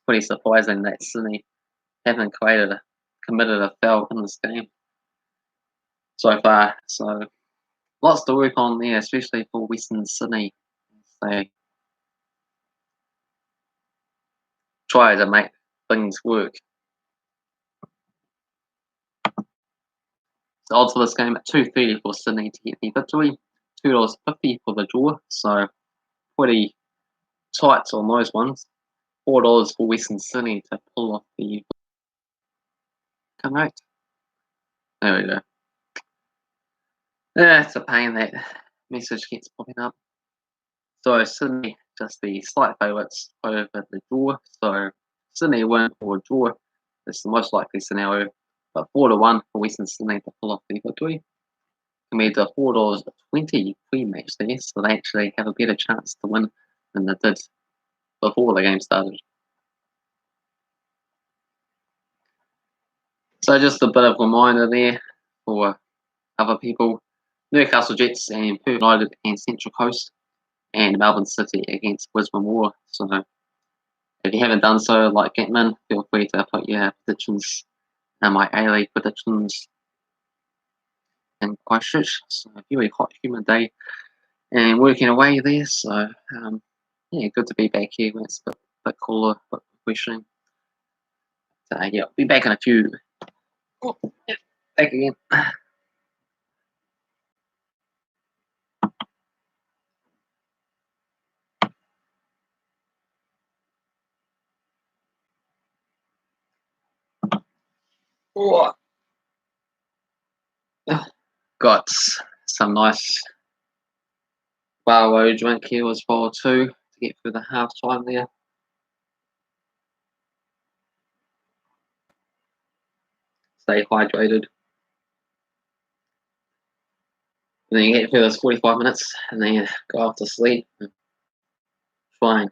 pretty surprising that Sydney haven't committed a foul in this game so far. So lots to work on there, especially for Western Sydney. They try to make things work. The odds for this game at 2.30 for Sydney to get the victory, $2.50 for the draw. So pretty tight on those ones. $4 for Western Sydney to pull off the correct. There we go. It's a pain that message keeps popping up. So Sydney just the slight favourites over the draw. So Sydney win or draw It's the most likely scenario. But 4-1 for Western Sydney to pull off the victory. Compared to $4.20 pre-match there, so they actually have a better chance to win than they did before the game started. So just a bit of a reminder there for other people. Newcastle Jets and Perth United and Central Coast, and Melbourne City against Brisbane War. So if you haven't done so, like Getman, feel free to put your predictions and my A-League predictions in Christchurch. So a very hot, humid day and working away there. So yeah, good to be back here when it's a bit cooler, but refreshing. So yeah, I'll be back in a few. Oh, yeah, back again. Oh. Got some nice Barrow drink here as well too to get through the half time there. Stay hydrated. And then you get through those 45 minutes and then you go off to sleep and try and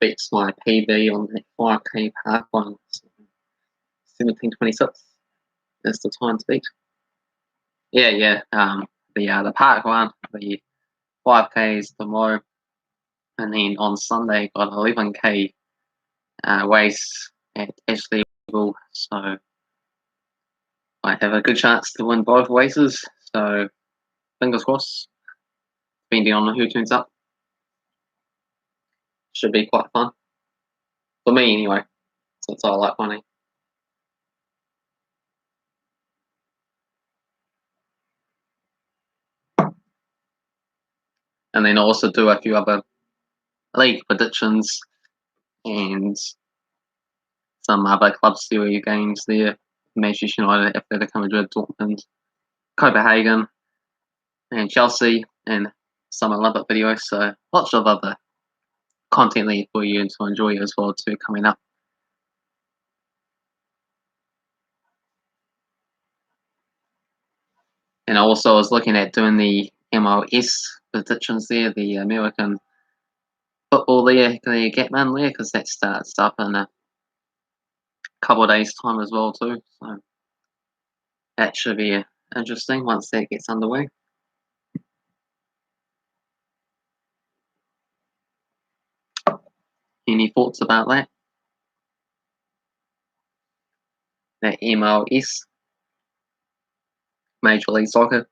beat my PB on that 5K park one. 17:26 is the time to beat. Yeah. The park one, the 5Ks tomorrow, and then on Sunday got 11K race at Ashley Level, so I have a good chance to win both races. So fingers crossed. Depending on who turns up, should be quite fun for me anyway. Since I like running. And then also do a few other league predictions and some other club series games there. Manchester United, Atletico Madrid, Dortmund, Copenhagen, and Chelsea, and some Olympic videos. So lots of other content there for you to enjoy as well too coming up. And also I was looking at doing the MLS predictions there, the American football there, the Getman there, because that starts up in a couple of days' time as well too. So that should be interesting once that gets underway. Any thoughts about that? That MLS, Major League Soccer.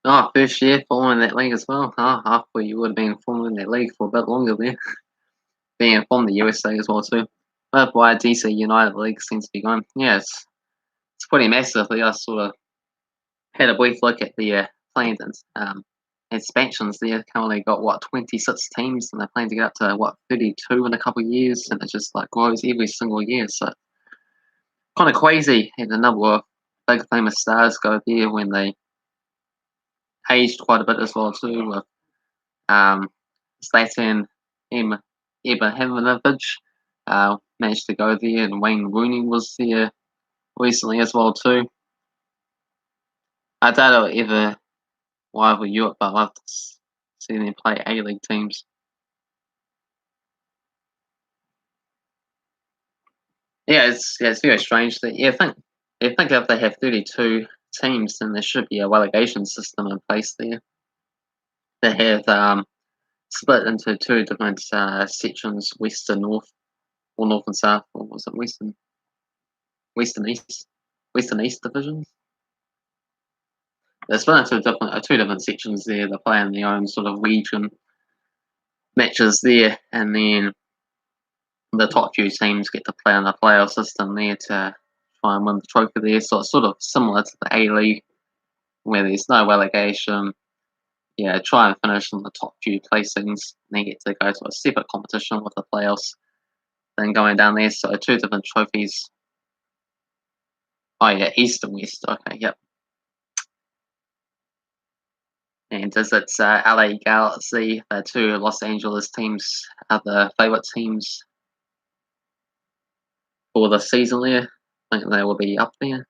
Oh, first year following that league as well. Oh, I thought you would have been following that league for a bit longer there. Being from the USA as well too. But why DC United League seems to be going. Yeah, it's pretty massive. I sort of had a brief look at the planned expansions there. Currently got what 26 teams, and they plan to get up to what 32 in a couple of years, and it just like grows every single year. So kind of crazy. And a number of big famous stars go there when they aged quite a bit as well too. With Zlatan Ibrahimovic managed to go there, and Wayne Rooney was there recently as well too. I doubt it'll ever rival Europe, but I'd love to see them play A-League teams. Yeah, it's very strange that I think if they have 32 teams, then there should be a relegation system in place there. They have split into two different sections: west and north, or north and south, or was it west and east divisions? They're split into two different sections there. They're playing their own sort of region matches there, and then the top few teams get to play on the playoff system there to try and win the trophy there. So it's sort of similar to the A League, where there's no relegation. Yeah, try and finish in the top few placings, and then get to go to a separate competition with the playoffs. Then going down there, so two different trophies Oh yeah, east and west. Okay, yep. And is it LA Galaxy, the two Los Angeles teams, are the favourite teams for the season there? I think they will be up there.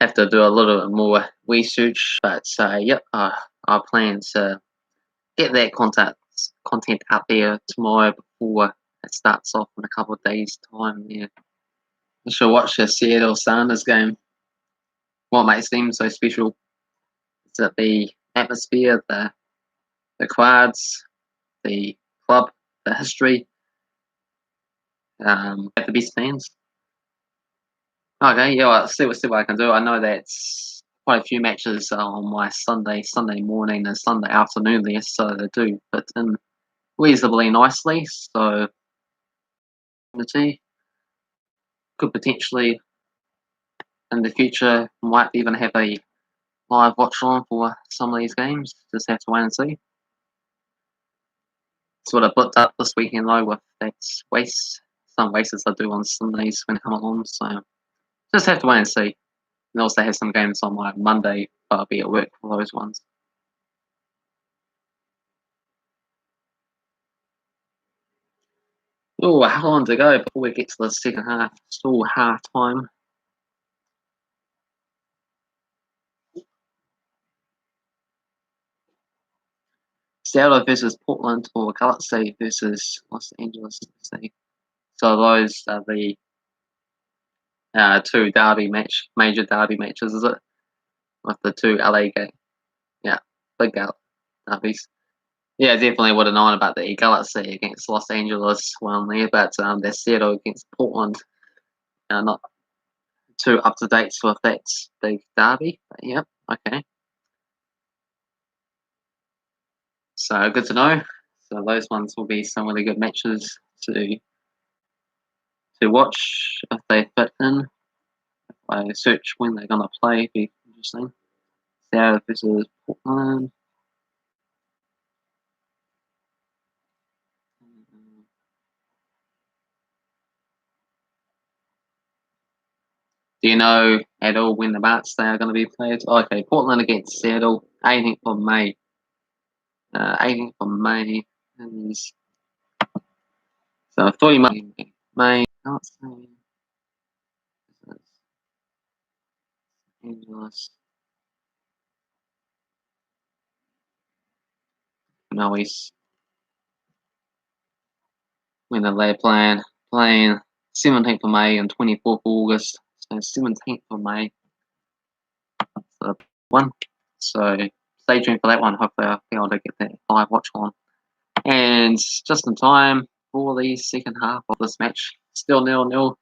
Have to do a little bit more research, but yep, I plan to get that content out there tomorrow before it starts off in a couple of days' time. Yeah, I should watch the Seattle Sounders game. What makes them so special? Is it the atmosphere, the crowds, the club, the history, have the best fans? Okay, yeah, well, see what I can do. I know that's quite a few matches on my Sunday morning and Sunday afternoon there, so they do fit in reasonably nicely. So the team could potentially in the future might even have a live watch on for some of these games. Just have to wait and see. It's what I booked up this weekend though with that some races I do on Sundays when I come along. So just have to wait and see. And also have some games on my Monday, but I'll be at work for those ones. Oh, how long to go before we get to the second half? Still half time. Seattle versus Portland or Galaxy versus Los Angeles FC. So those are the two major derby matches, is it? With the two LA game, yeah, big derbies. Yeah, definitely would have known about the Galaxy against Los Angeles one there, but the Seattle against Portland, not too up to date with that big derby. But yep, okay. So good to know. So those ones will be some really good matches to watch if they fit in. If I search when they're gonna play, it'd be interesting. Seattle versus Portland. Do you know at all when the bats they are going to be played? Oh, okay, Portland against Seattle, 18th of May. 18th of May. Is, so 3 months. May. Can't say. Angeles. No, he's when they're playing 17th of May and 24th of August. So 17th of May. The one. So stay tuned for that one. Hopefully I'll be able to get that live watch on. And just in time for the second half of this match, still 0-0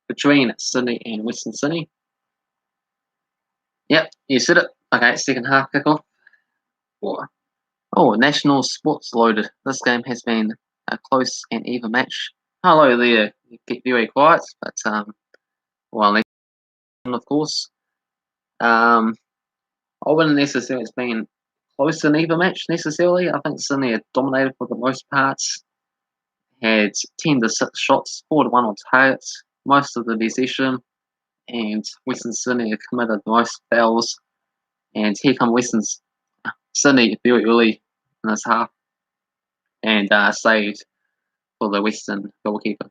between Sydney and Western Sydney. Yep, you said it. Okay, second half kickoff. Oh, National Sports loaded. This game has been a close and even match. Hello there. You get very quiet, but well, of course. I wouldn't necessarily it's been close and even match necessarily. I think Sydney had dominated for the most parts. Had 10 to 6 shots, 4 to 1 on targets, most of the possession, and Western Sydney have committed the most fouls. And here come Western Sydney very early in this half and saved for the Western goalkeeper.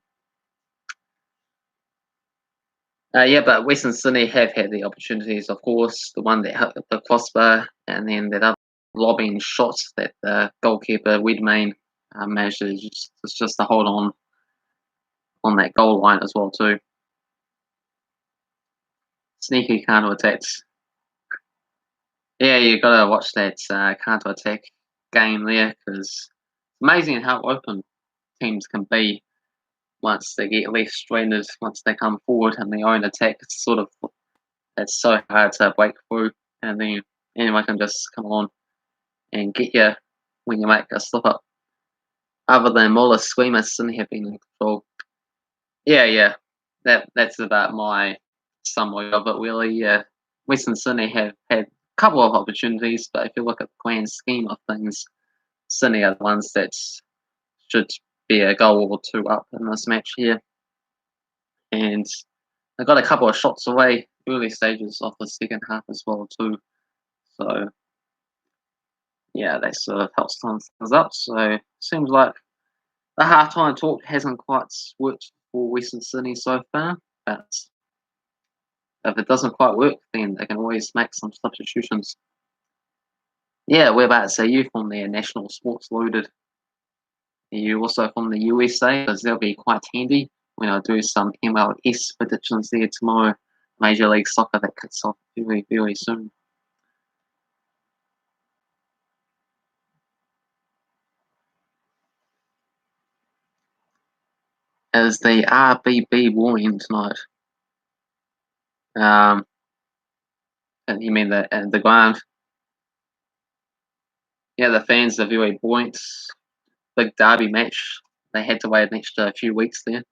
Yeah, but Western Sydney have had the opportunities, of course. The one that hit the crossbar, and then that other lobbing shot that the goalkeeper Wedmayne managed to just to hold on that goal line as well too. Sneaky counter attacks. Yeah, you gotta watch that counter attack game there because it's amazing how open teams can be once they get left stranded, once they come forward and their own attack. It's so hard to break through, and then anyone can just come on and get you when you make a slip up. Other than Muller, Squeamer, Sydney have been in control. Yeah. That's about my summary of it, really. Yeah, Western Sydney have had a couple of opportunities, but if you look at the grand scheme of things, Sydney are the ones that should be a goal or two up in this match here. And they got a couple of shots away early stages of the second half as well too. So yeah, they sort of helped sum things up. So seems like the halftime talk hasn't quite worked for Western Sydney so far, but if it doesn't quite work, then they can always make some substitutions. Yeah, whereabouts are you from there? National Sports Loaded. Are you also from the USA? Because they'll be quite handy when I do some MLS predictions there tomorrow. Major League Soccer that kicks off very, very soon. As the RBB Warrior tonight. Um, you mean the ground? Yeah, the fans are very buoyant. Big derby match. They had to wait an extra few weeks there.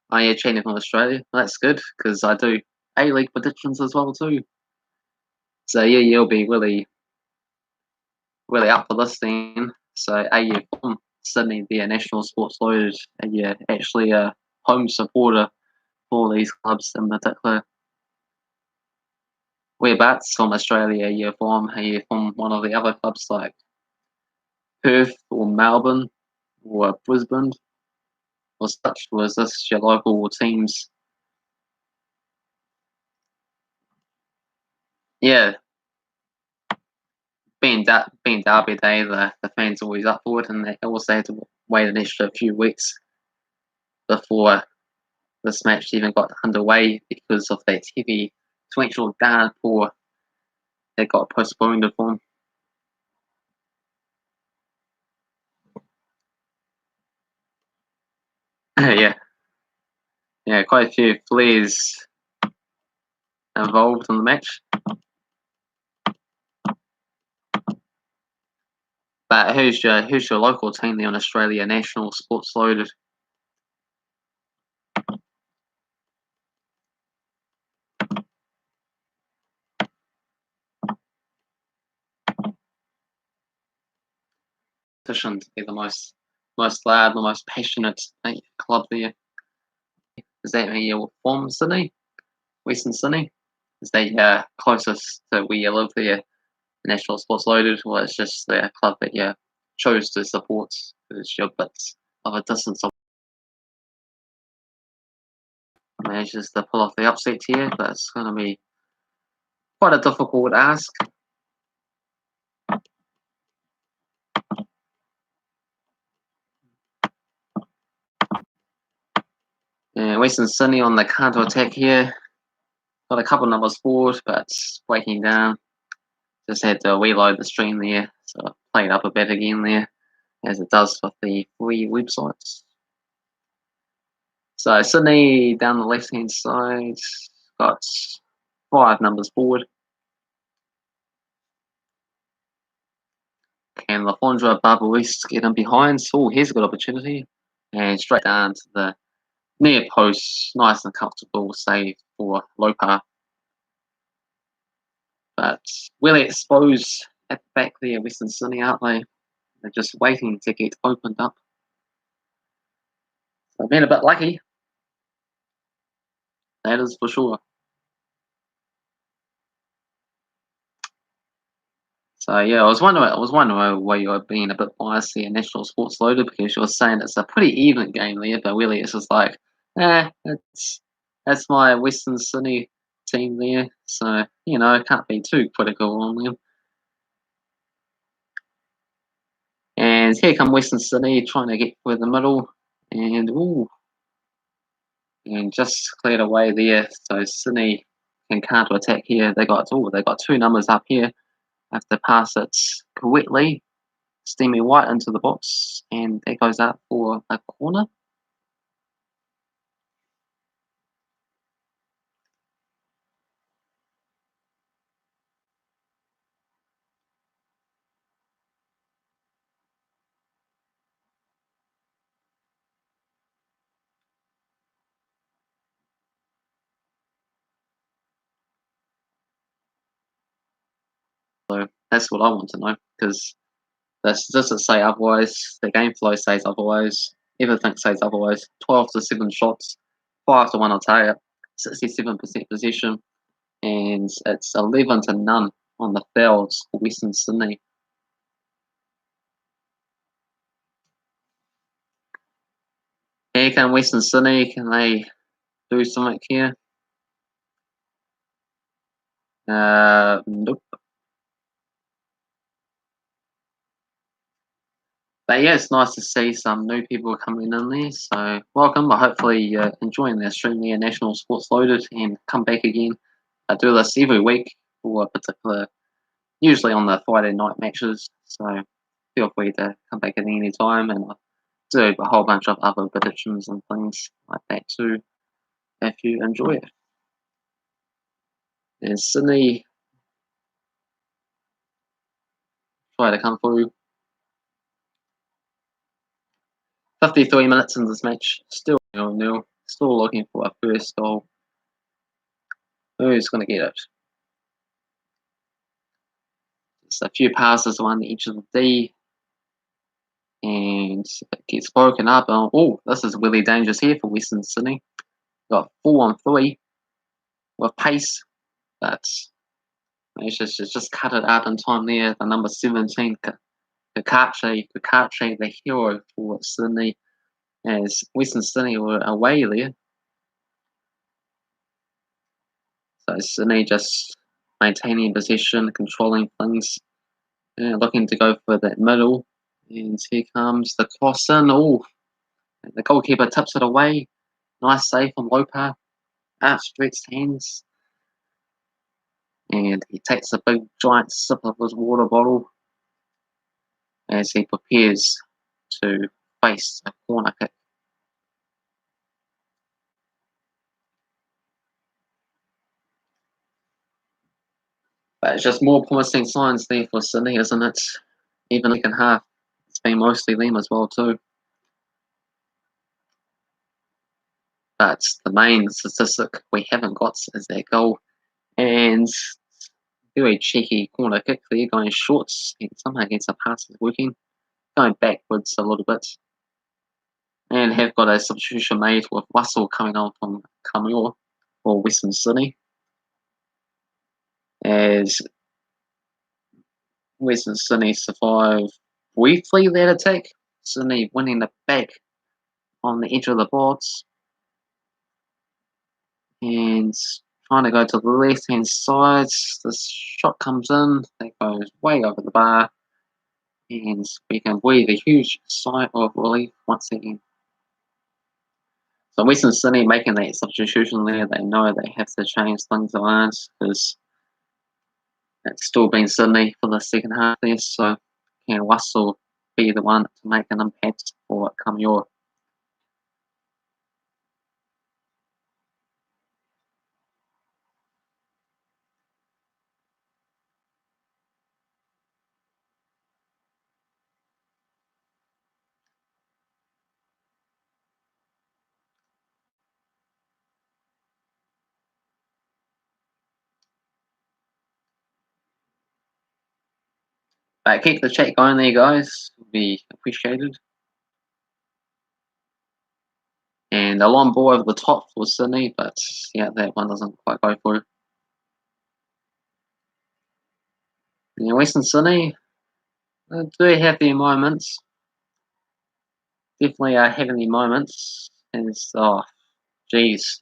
Oh yeah, cheating from Australia. Well, that's good because I do A-League predictions as well too. So yeah, you'll be really, really up for this thing. So are you from Sydney, the National Sports Loaded? Are you actually a home supporter for these clubs in particular? Whereabouts from Australia are you from? Are you from one of the other clubs like Perth or Melbourne or Brisbane or such? Was this your local teams? Yeah, being Derby Day, the fans are always up for it, and they also had to wait an extra few weeks before this match even got underway because of that heavy torrential downpour that got postponed for them. Yeah, yeah, quite a few flares involved in the match. But who's your local team there on Australia National Sports Loaded? Positioned to be the most loud, the most passionate club there. Is that where you're from, Sydney? Western Sydney? Is that closest to where you live there? National Sports Loaded, or it's just the club that you chose to support because you're a bit of a distance away? Manages to pull off the upset here, but it's going to be quite a difficult ask. Yeah, Western Sydney on the counter attack here. Got a couple numbers forward, but it's breaking down. Just had to reload the stream there, so play it up a bit again there, as it does with the free websites. So Sydney down the left hand side got 5 numbers forward. Can Lafondra Barbaris get in behind? Oh, here's a good opportunity. And straight down to the near post. Nice and comfortable save for Lopa. But really exposed at the back there, Western Sydney, aren't they? They're just waiting to get opened up. So been a bit lucky. That is for sure. So yeah, I was wondering why you were being a bit biased here, National Sports Loaded, because you were saying it's a pretty even game there, but really it's just like, that's my Western Sydney team there, so I can't be too critical on them. And here come Western Sydney trying to get through the middle, and and just cleared away there. So Sydney can counter attack here. They got 2 numbers up here. Have to pass it correctly. Steamy White into the box, and that goes out for a corner. So that's what I want to know, because this doesn't say otherwise. The game flow says otherwise. Everything says otherwise. 12 to 7 shots, 5 to 1 on target. 67% possession, and it's 11-0 on the fouls for Western Sydney. Here can Western Sydney, can they do something here? Nope. But yeah, it's nice to see some new people coming in there. So welcome. I hopefully you're enjoying the Australia National Sports Loaded and come back again. I do this every week for a particular, usually on the Friday night matches. So feel free to come back at any time, and I do a whole bunch of other predictions and things like that too if you enjoy it. And Sydney try to come through. 53 minutes in this match, still 0-0. Still looking for a first goal. Who's going to get it? Just a few passes on each of the D, and it gets broken up. Oh, this is really dangerous here for Western Sydney. Got 4-on-3 with pace, but managed to just cut it out in time there. The number 17, Kakache, the hero for Sydney, as Western Sydney were away there. So Sydney just maintaining possession, controlling things, looking to go for that middle. And here comes the cross in. Oh, the goalkeeper tips it away. Nice save from Lopa. Outstretched hands. And he takes a big giant sip of his water bottle as he prepares to face a corner kick. But it's just more promising signs there for Sydney, isn't it? Even second half, it's been mostly them as well too. But the main statistic we haven't got is that goal. And very cheeky corner kick there, going shorts, and somehow gets a pass is working. Going backwards a little bit. And have got a substitution made with Russell coming on from Camille for Western Sydney. As Western Sydney survive briefly that attack. Sydney winning the back on the edge of the boards. And trying to go to the left hand side. This shot comes in, that goes way over the bar. And we can breathe a huge sigh of relief once again. So Western Sydney making that substitution there, they know they have to change things around because it's still been Sydney for the second half there. So can Russell be the one to make an impact for Camille? But keep the chat going there, guys. Would be appreciated. And a long ball over the top for Sydney, but yeah, that one doesn't quite go through. Yeah, Western Sydney do have their moments. Definitely are having their moments. And it's, oh, geez.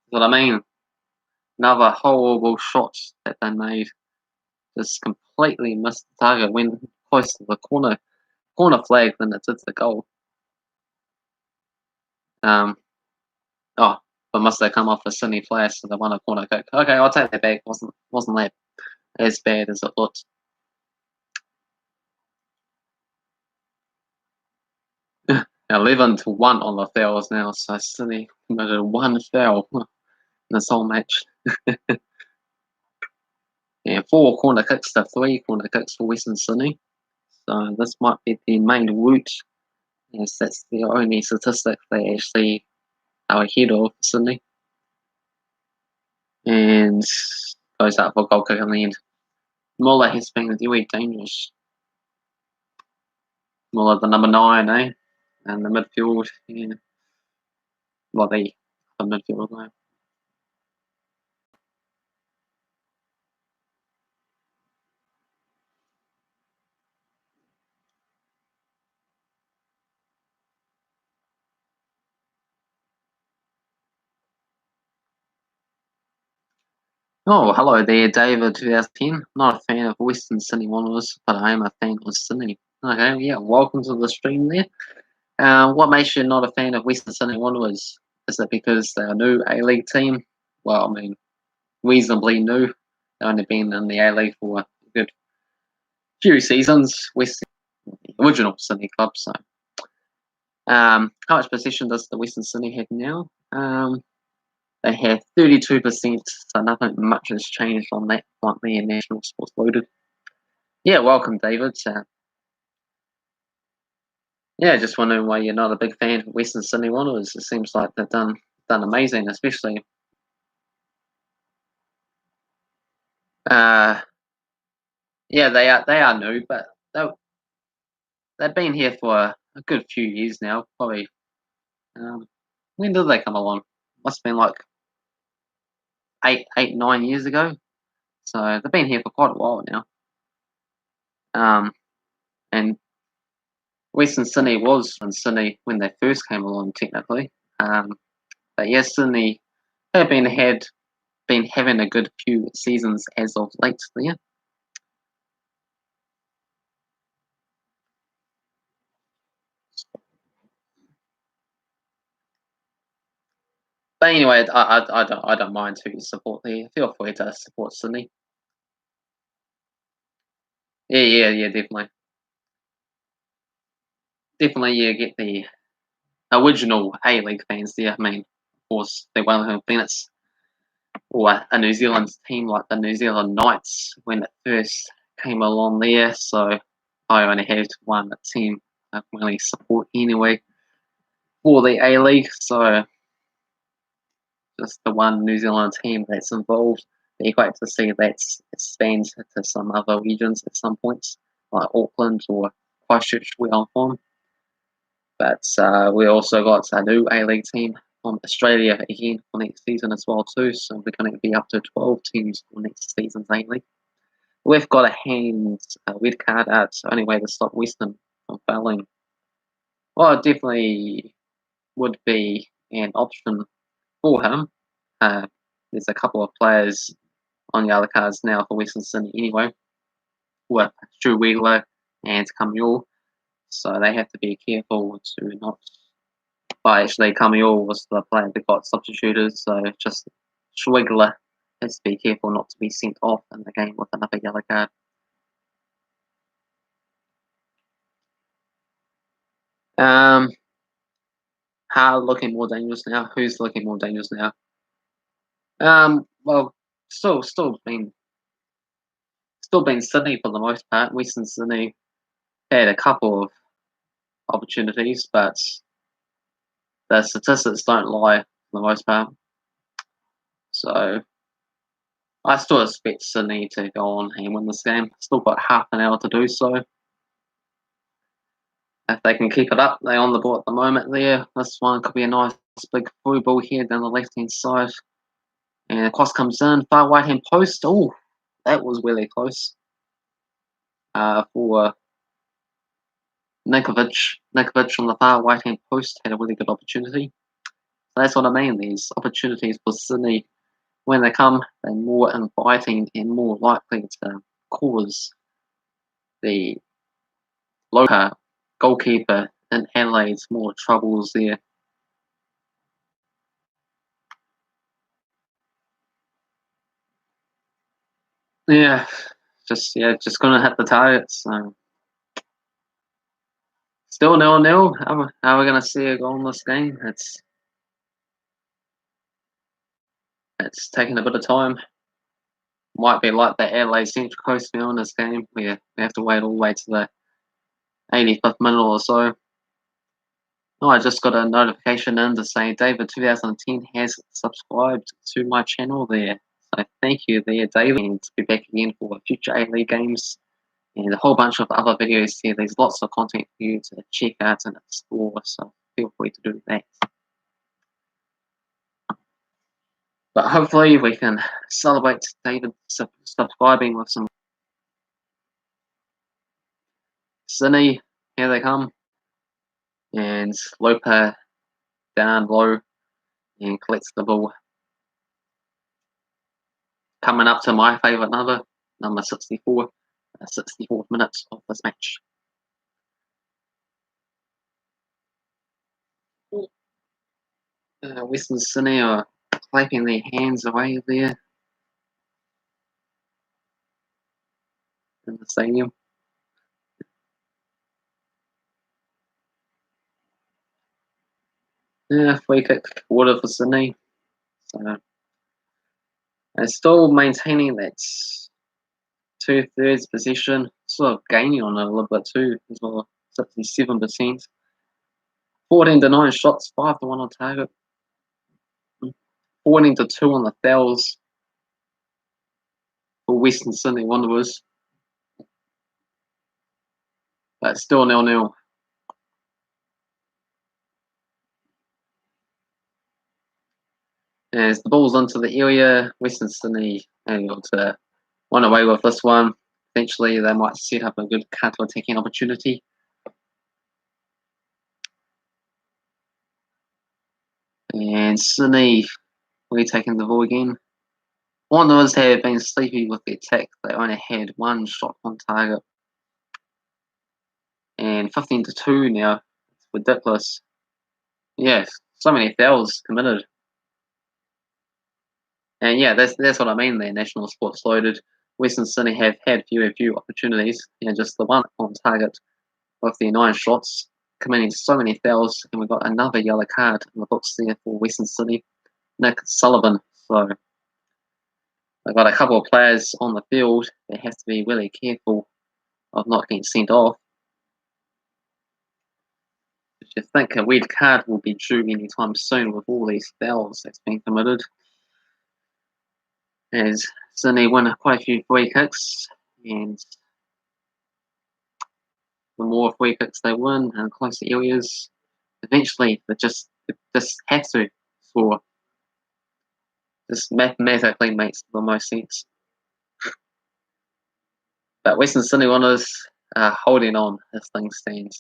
What I mean. Another horrible shot that they made. Just completely missed the target. Went close to the corner flag, then it did the goal. Oh, but must they come off a Sydney player, so they won a corner kick. Okay, I'll take that back. Wasn't that as bad as it looked. Yeah, 11-1 on the fouls now, so Sydney committed one foul in this whole match. And 4 corner kicks to 3 corner kicks for Western Sydney. So this might be the main route, as that's the only statistic they actually are ahead of Sydney. And goes out for goal kick in the end. Muller has been very dangerous. Muller, the number 9, eh? And the midfield, yeah. Well, the midfield, though. Oh, hello there, David 2010. Not a fan of Western Sydney Wanderers, but I am a fan of Sydney. Okay, yeah, welcome to the stream there. What makes you not a fan of Western Sydney Wanderers? Is it because they're a new A-League team? Well, I mean, reasonably new. They've only been in the A-League for a good few seasons. Western, the original Sydney club, so. How much possession does the Western Sydney have now? They have 32%, so nothing much has changed on that front there. National Sports Loaded. Yeah, welcome, David. Yeah, just wondering why you're not a big fan of Western Sydney Wanderers. It seems like they've done amazing, especially. Uh, yeah, they are new, but they've been here for a good few years now. Probably. Um, when did they come along? Must have been like 9 years ago. So they've been here for quite a while now. And Western Sydney was in Sydney when they first came along, technically. But yes, Sydney have been having a good few seasons as of late there. But anyway, I don't mind who you support there. Feel free to support Sydney. Yeah, definitely. Definitely, you get the original A-League fans there. I mean, of course, they're Wellington Phoenix or a New Zealand team like the New Zealand Knights when it first came along there. So I only had one team I really support anyway for the A-League. So just the one New Zealand team that's involved. Be great to see that expand to some other regions at some points, like Auckland or Christchurch, where I'm from. But we also got a new A-League team from Australia again for next season as well too. So we're going to be up to 12 teams for next season's A-League. We've got a red card out, so only way to stop Western from failing. Well, it definitely would be an option for him. Uh, there's a couple of players on the other cards now for Western Sydney anyway, with Drew Wheeler and Camille. So they have to be careful to not. But actually, Camille was the player that got substituted, so just Schwigler has to be careful not to be sent off in the game with another yellow card. Um, how looking more dangerous now? Who's looking more dangerous now? Well, still been Sydney for the most part. Western Sydney had a couple of opportunities, but the statistics don't lie for the most part. So I still expect Sydney to go on and win this game. Still got half an hour to do so. If they can keep it up, they're on the board at the moment there. This one could be a nice big through ball here down the left hand side. And the cross comes in, far right hand post. Oh, that was really close. For Ninkovic. Ninkovic on the far right hand post had a really good opportunity. So that's what I mean. These opportunities for Sydney, when they come, they're more inviting and more likely to cause the local goalkeeper in Adelaide's more troubles there. Yeah, just gonna hit the targets. So. Still 0-0. How are we gonna see a goal in this game? It's taking a bit of time. Might be like the Adelaide Central Coast final in this game, where we have to wait all the way to the 85th minute or so. Oh, I just got a notification in to say David 2010 has subscribed to my channel there. So thank you there, David, and be back again for future A-League games and a whole bunch of other videos here. There's lots of content for you to check out and explore, so feel free to do that. But hopefully we can celebrate David subscribing with some Sydney. Here they come. And Lopa down low and collects the ball. coming up to my favourite number 64, 64 minutes of this match. Western Sydney are clapping their hands away there in the stadium. Yeah, free kick water for Sydney. So they're still maintaining that 2/3 possession, sort of gaining on it a little bit too as well. 67%. 14-9 shots, 5-1 on target. 14-2 on the fouls for Western Sydney Wanderers. But still 0-0. As the ball's into the area, Western Sydney able to run away with this one. Eventually, they might set up a good counter-attacking opportunity. And Sydney retaking the ball again. Wanderers have been sleepy with the attack. They only had one shot on target. And 15-2 now. It's ridiculous. Yes, so many fouls committed. And yeah, that's what I mean there. National Sports Loaded. Western Sydney have had few opportunities, and just the one on target with their 9 shots, committing so many fouls, and we've got another yellow card in the books there for Western Sydney, Nick Sullivan. So they've got a couple of players on the field that have to be really careful of not getting sent off. You think a red card will be due anytime soon with all these fouls that's been committed. As Sydney win quite a few free kicks, and the more free kicks they win in close areas, eventually they just have to score. This mathematically makes the most sense. But Western Sydney Wanderers are holding on as things stand.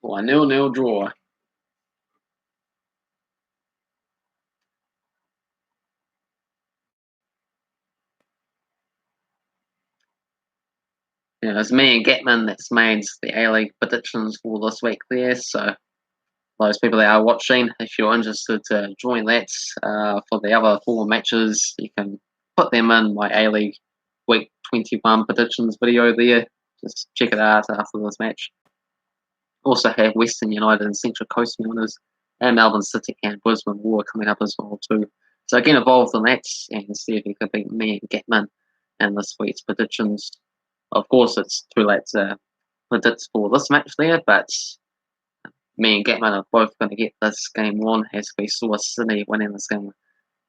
For a 0-0 draw. It's me and Gatman that's made the A-League predictions for this week there, so those people that are watching, if you're interested to join that for the other 4 matches, you can put them in my A-League Week 21 predictions video there. Just check it out after this match. Also have Western United and Central Coast Mariners and Melbourne City and Brisbane War coming up as well too. So get involved in that and see if you can beat me and Gatman and this week's predictions. Of course, it's too late to predict for this match there, but me and Gatman are both going to get this game won as we saw Sydney winning this game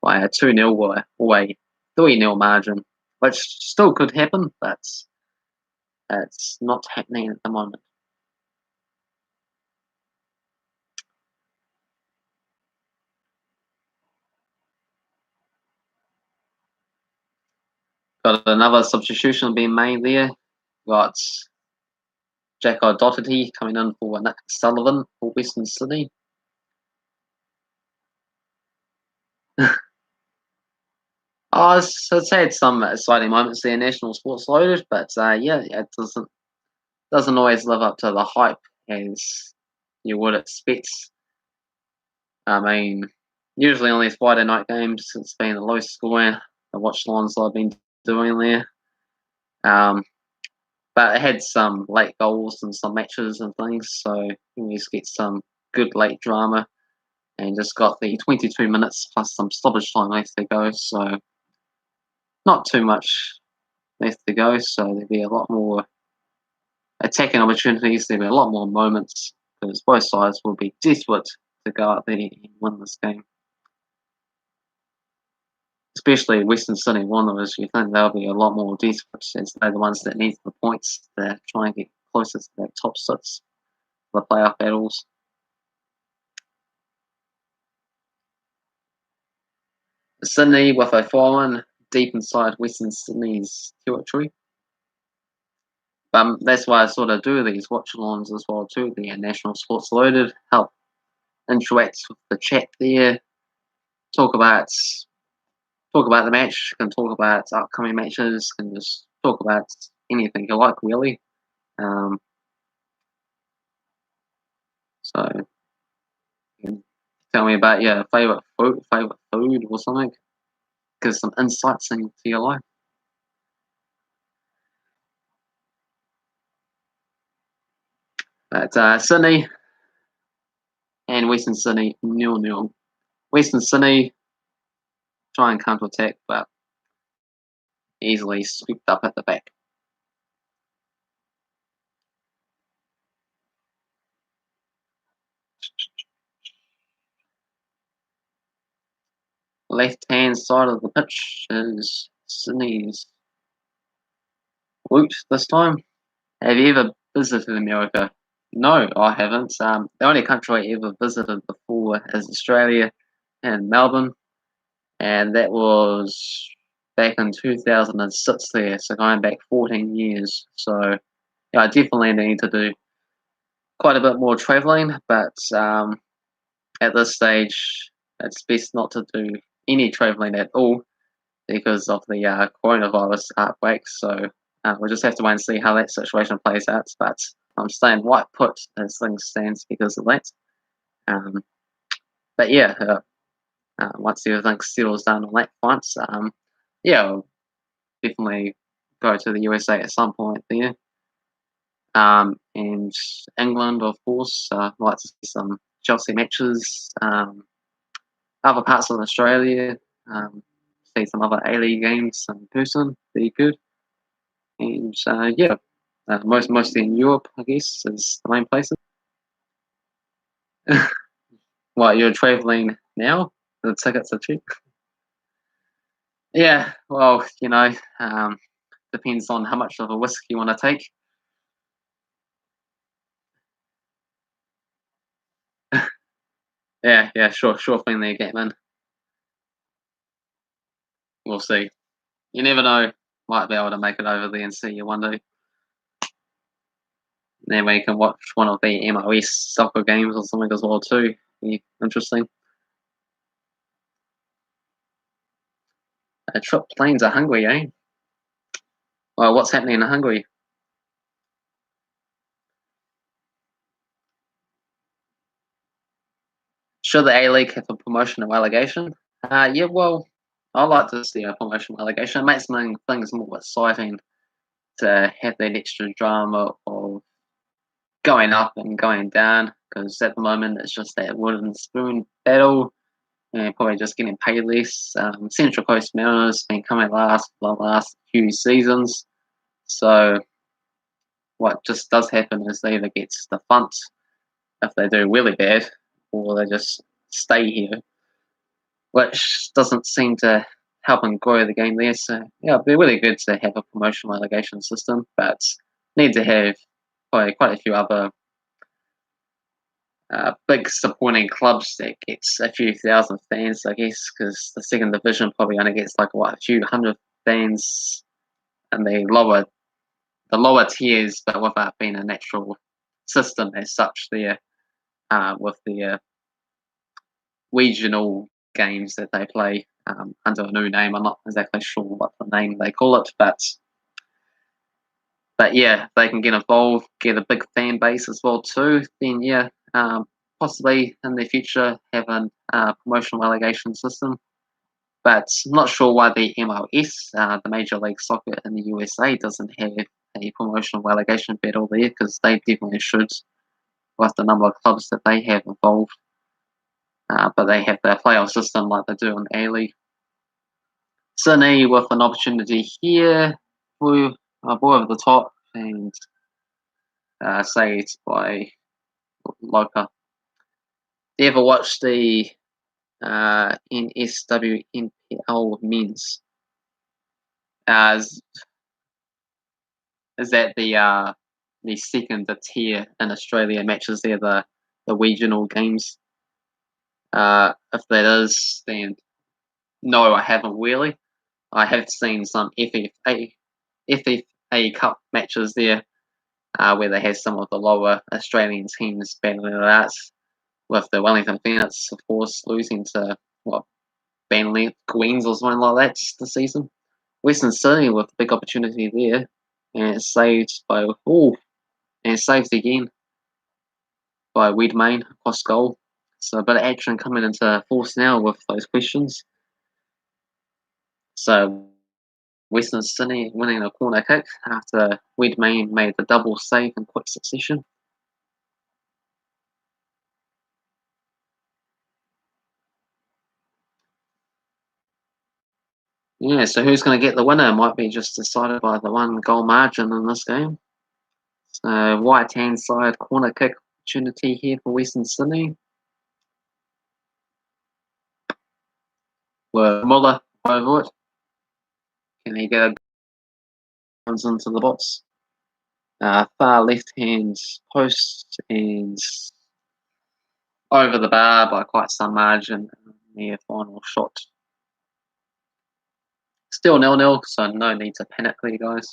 by a 2-0 or a 3-0 margin, which still could happen, but it's not happening at the moment. Got another substitution being made there. Got Jack O'Doherty coming in for Nick Sullivan for Western Sydney. It's had some exciting moments there, National Sports Loaded, but yeah, it doesn't always live up to the hype as you would expect. I mean, usually on these Friday night games, it's been a low scoring. The watchalongs I've been doing there. But it had some late goals and some matches and things, so you just get some good late drama. And just got the 22 minutes plus some stoppage time left to go, so not too much left to go. So there'll be a lot more attacking opportunities. There'll be a lot more moments because both sides will be desperate to go out there and win this game. Especially Western Sydney Wanderers, you think they'll be a lot more desperate as they're the ones that need the points to try and get closer to that top 6 for the playoff battles. Sydney with a 4-1 deep inside Western Sydney's territory. That's why I sort of do these watch-alongs as well too. The National Sports Loaded help interact with the chat there. talk about the match, can talk about upcoming matches, can just talk about anything you like really. Um, so you can tell me about your favorite food or something. Give some insights into your life. But Sydney and Western Sydney 0-0. Western Sydney try and counter attack, but easily swept up at the back. Left hand side of the pitch is Sydney's route this time. Have you ever visited America? No, I haven't. The only country I ever visited before is Australia and Melbourne, and that was back in 2006 there, so going back 14 years. So yeah, I definitely need to do quite a bit more travelling, but at this stage, it's best not to do any travelling at all because of the coronavirus outbreak. So we'll just have to wait and see how that situation plays out. But I'm staying right put as things stand because of that. Um, but yeah, once everything settles down on that front, yeah, I'll definitely go to the USA at some point there. And England, of course, like to see some Chelsea matches. Other parts of Australia, see some other A-League games in person, be good. And yeah, mostly in Europe, I guess, is the main places. What, you're traveling now? The tickets are cheap. Yeah, well, depends on how much of a risk you want to take. Yeah, sure thing there, Gatman. We'll see. You never know. Might be able to make it over there and see you one day. Then we can watch one of the MOS soccer games or something as well too. Be interesting. A trip planes are hungry, eh? Well, what's happening in Hungary? Should the A League have a promotion or relegation? Yeah, well, I like to see a promotion relegation. It makes things more exciting to have that extra drama of going up and going down. Because at the moment it's just that wooden spoon battle, and probably just getting paid less. Central Coast Mariners been coming last for the last few seasons, so what just does happen is they either get the front if they do really bad, or they just stay here, which doesn't seem to help and grow the game there. So yeah, it'd be really good to have a promotion relegation system, but need to have probably quite a few other big supporting clubs that gets a few thousand fans, I guess, because the second division probably only gets like a few hundred fans, and the lower tiers, but without being a natural system as such there, with the regional games that they play under a new name. I'm not exactly sure what the name they call it, but yeah, they can get involved, get a big fan base as well too. Then yeah, possibly in the future have a promotion relegation system. But I'm not sure why the MLS, the Major League Soccer in the USA, doesn't have a promotion relegation battle there, because they definitely should, with the number of clubs that they have involved. But they have their playoff system like they do in A League. Sydney with an opportunity here, ball over the top and saved by Loper. Do you ever watch the NSWNPL men's? Is, is that the second tier in Australia matches there, the regional games? If that is, then no, I haven't really. I have seen some FFA Cup matches there, where they have some of the lower Australian teams battling it out, with the Wellington Phoenix, of course, losing to what Burnley, Queens or something like that this season. Western Sydney with a big opportunity there, and it's saved by and saved again by Weedmain across goal. So a bit of action coming into force now with those questions. So Western Sydney winning a corner kick after Weedmain made the double save in quick succession. Yeah, so who's going to get the winner might be just decided by the one goal margin in this game. So right hand side corner kick opportunity here for Western Sydney. With Muller over it. Can he get a runs into the box? Far left hand post and over the bar by quite some margin. Near final shot. Still 0-0, so no need to panic there, guys.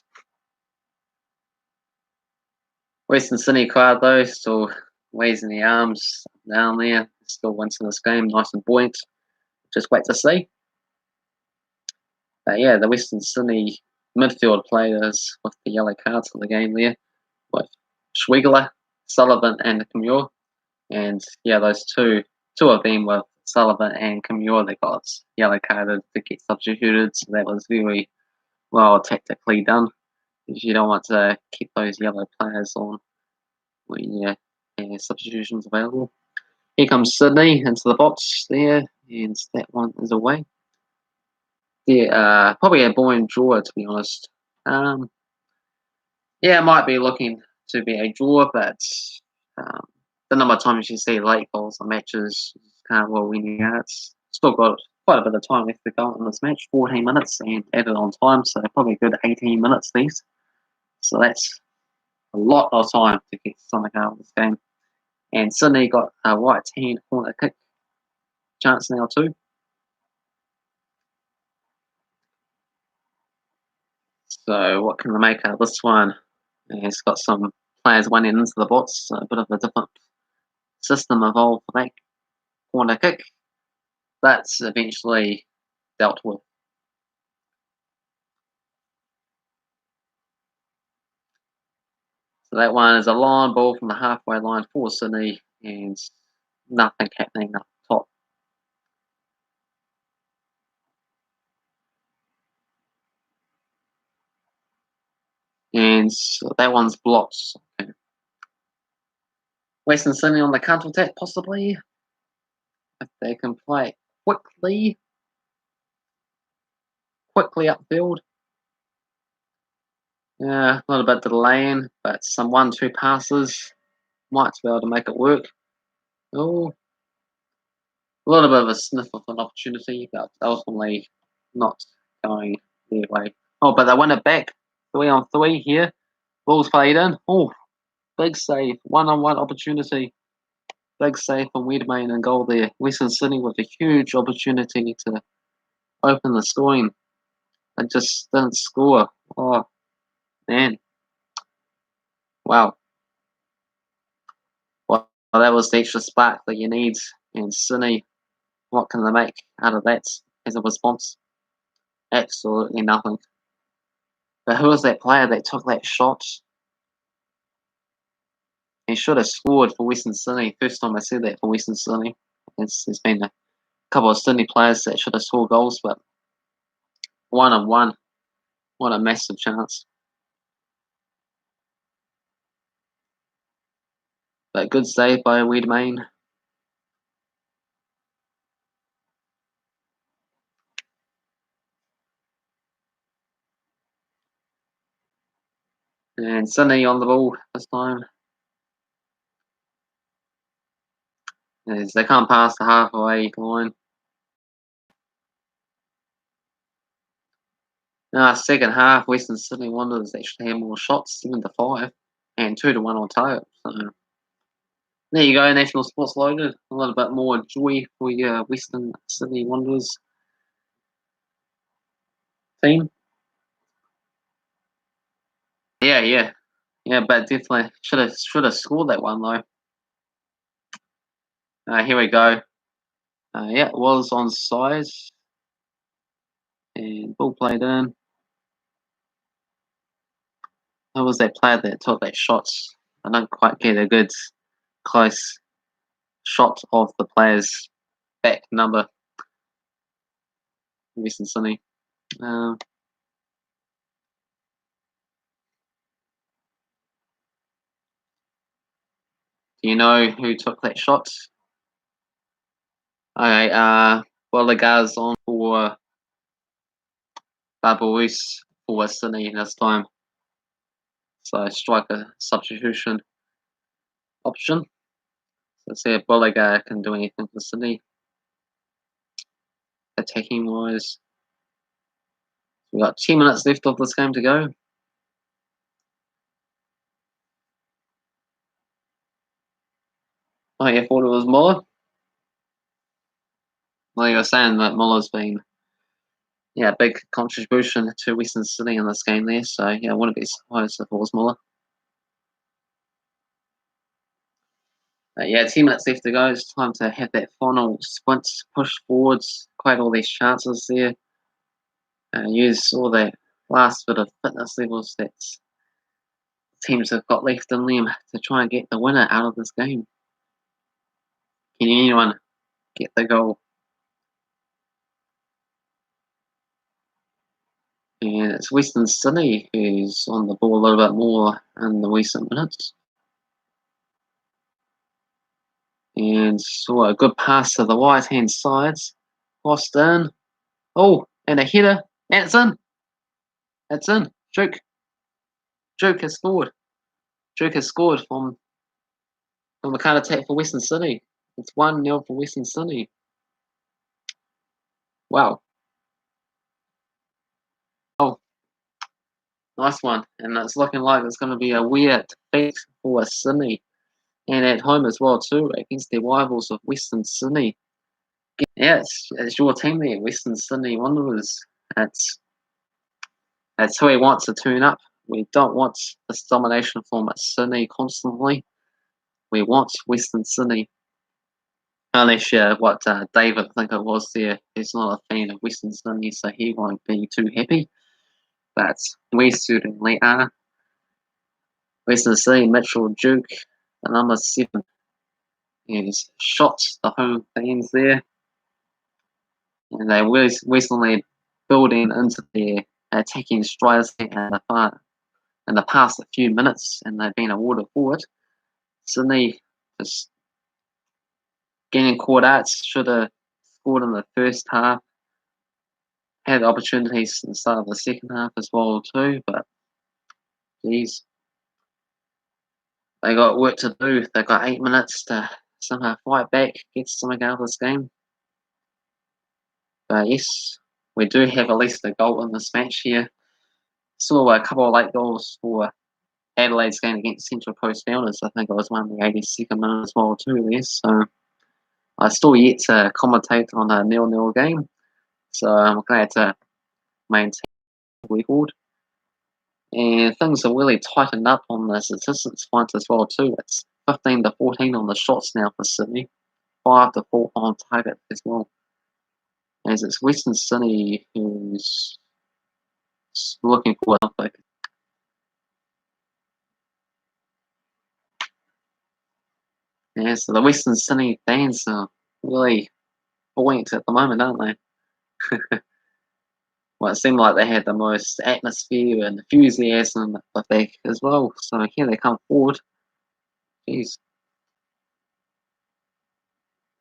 Western Sydney crowd though, still raising the arms down there. Still wins in this game, nice and buoyant. Just wait to see. Yeah, the Western Sydney midfield players with the yellow cards for the game there, with Schwegler, Sullivan, and Camure. And yeah, those two of them with Sullivan and Camure, they got yellow carded to get substituted. So that was very well tactically done, because you don't want to keep those yellow players on when you have substitutions available. Here comes Sydney into the box there, and that one is away. Yeah, probably a boring draw, to be honest. Yeah, it might be looking to be a draw, but um, the number of times you see late goals in matches can't well win yards. Still got quite a bit of time left to go in this match, 14 minutes and added on time, so probably a good 18 minutes left. So that's a lot of time to get something out of this game. And Sydney got a right hand corner kick chance now too. So what can they make out of this one? It's got some players running into the box, so a bit of a different system involved for that corner kick. That's eventually dealt with. So that one is a line ball from the halfway line for Sydney, and nothing happening up top. And so that one's blocked. Okay. Western Sydney on the counter attack, possibly. If they can play quickly upfield. Yeah, a little bit delaying, but some 1-2 passes might be able to make it work. Oh, a little bit of a sniff of an opportunity, but ultimately not going their way. Oh, but they win it back. 3-on-3 here. Ball's played in. Oh, big save. One-on-one opportunity. Big save from Weedmain and goal there. Western Sydney with a huge opportunity to open the scoring. And just didn't score. Oh, man. Wow. Well, that was the extra spark that you need. And Sydney, what can they make out of that as a response? Absolutely nothing. But who was that player that took that shot? He should have scored for Western Sydney. First time I said that for Western Sydney. There's been a couple of Sydney players that should have scored goals, but 1-on-1. What a massive chance. But good save by Weedmain. And Sydney on the ball this time. As they can't pass the halfway line. Now, second half, Western Sydney Wanderers actually had more shots, 7-5, and 2-1 on target. So there you go, National Sports Loaded. A little bit more joy for your Western Sydney Wanderers team. Yeah, but definitely should have scored that one though. Here we go. Yeah, it was on size. And ball played in. Who was that player that took that shot? I don't quite get a good close shot of the player's back number. Western Sydney. Do you know who took that shot? Okay, well, the guys on for Barbarousse for Sydney this time. So striker substitution option. So see if Bolliger can do anything for Sydney. Attacking wise. We've got 10 minutes left of this game to go. Oh yeah, I thought it was Muller. Well, you were saying that Muller's been a big contribution to Western Sydney in this game there, so yeah, I wouldn't be surprised if it was Muller. Yeah, 10 minutes left to go. It's time to have that final sprint, push forwards, create all these chances there, and use all that last bit of fitness levels that teams have got left in them to try and get the winner out of this game. Can anyone get the goal? And it's Western Sydney who's on the ball a little bit more in the recent minutes. And saw a good pass to the right hand sides. Crossed in. Oh, and a header. And it's in. It's in. Duke. Duke has scored. Duke has scored from the counter attack for Western Sydney. It's 1-0 for Western Sydney. Wow. Oh, nice one. And it's looking like it's going to be a weird defeat for Sydney. And at home as well too, against their rivals of Western Sydney. Yeah, it's your team there, Western Sydney Wanderers. It's who we want to turn up. We don't want this domination from Sydney constantly. We want Western Sydney. Unless David, I think it was there, he's not a fan of Western Sydney, so he won't be too happy. But we certainly are. Western Sydney, Mitchell Duke, the number 7. He's shot the home fans there. And they recently building into their attacking strides in the past few minutes, and they've been awarded for it. Sydney just getting caught out, should have scored in the first half. Had opportunities at the start of the second half as well too, but geez, they got work to do. They've got 8 minutes to somehow fight back, get something out of this game. But yes, we do have at least a goal in this match here. Saw a couple of late goals for Adelaide's game against Central Coast Founders. I think it was one in the 82nd minute as well too there. So I still yet to commentate on a 0-0 game. So I'm glad to maintain the record. And things are really tightened up on the statistics front as well too. It's 15-14 on the shots now for Sydney. 5-4 on target as well. As it's Western Sydney who's looking for something. Yeah, so the Western Sydney fans are really buoyant at the moment, aren't they? Well, it seemed like they had the most atmosphere and enthusiasm with that as well. So here they come forward. Jeez.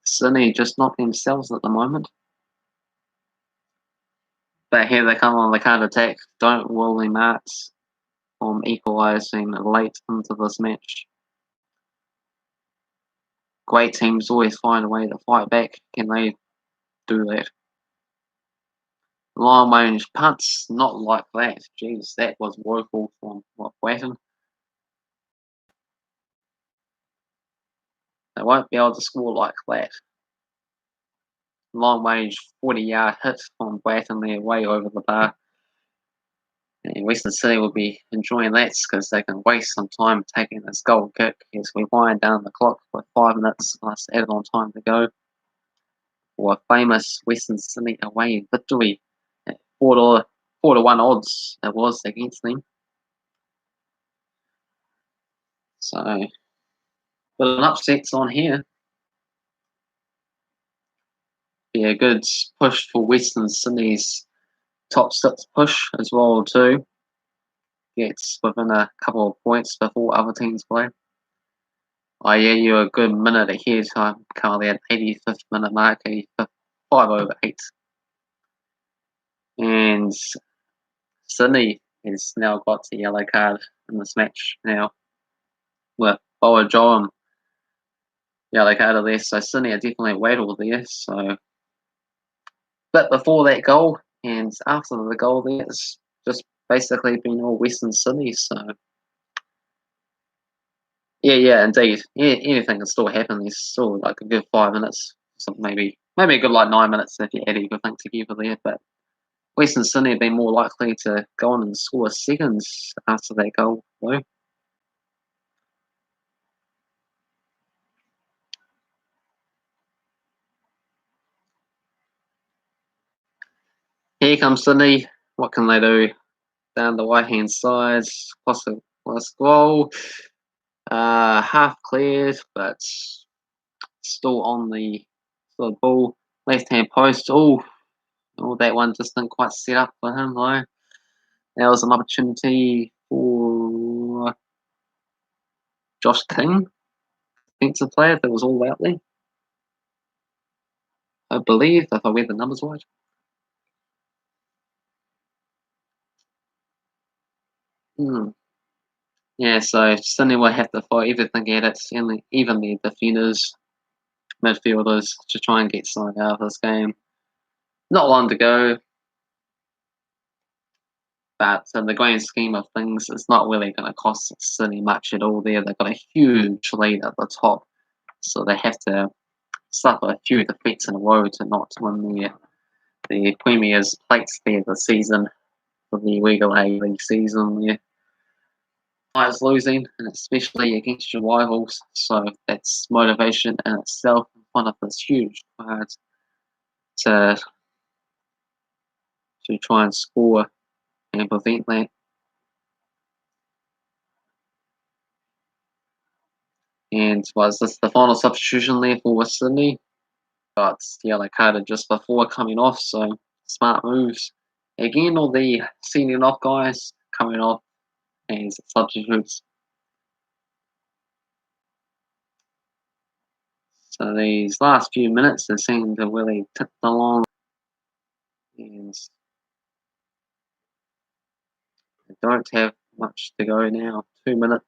Sydney just not themselves at the moment. But here they come on the counter attack. Don't rule them out from equalising late into this match. Great teams always find a way to fight back. Can they do that? Long range punts, not like that. Jeez, that was woeful from Whatton. They won't be able to score like that. Long range 40-yard hit from Bratton there, way over the bar. And Western City will be enjoying that because they can waste some time taking this goal kick as we wind down the clock with 5 minutes plus added on time to go for a famous Western Sydney away victory at 4 to 1 odds it was against them. So, but an upset's on here. Yeah, good push for Western Sydney's top 6 push as well too. Gets within a couple of points before other teams play. Oh yeah, you're a good minute ahead. I'm currently at 85th minute mark, 85th, 5/8. And Sydney has now got the yellow card in this match now with Boa Joam yellow card of there. So Sydney are definitely Waddle there. So, but before that goal and after the goal there, it's just basically been all Western Sydney. So yeah, indeed. Yeah, anything can still happen. There's still like a good 5 minutes, something maybe a good like 9 minutes if you add everything together there. But Western Sydney have been more likely to go on and score seconds after that goal, though. Here comes Sydney. What can they do? Down the right hand side, plus goal. Half cleared, but still on the ball. Left hand post. Oh, that one just didn't quite set up for him though. That was an opportunity for Josh King, defensive player that was all out there. I believe, if I read the numbers right. Yeah, so Sydney will have to fight everything at it, and even the defenders, midfielders, to try and get something out of this game. Not long to go, but in the grand scheme of things, it's not really going to cost Sydney much at all there. They've got a huge lead at the top, so they have to suffer a few defeats in a row to not win the Premier's plates there this season for the regular A-League season there. Is losing, and especially against your rivals, so that's motivation in itself. One of this huge cards to try and score and prevent that. And was this the final substitution there for West Sydney? Got yellow carded just before coming off, so smart moves. Again, all the senior off guys coming off as substitutes. So these last few minutes they seem to really tip along, and they don't have much to go now. 2 minutes.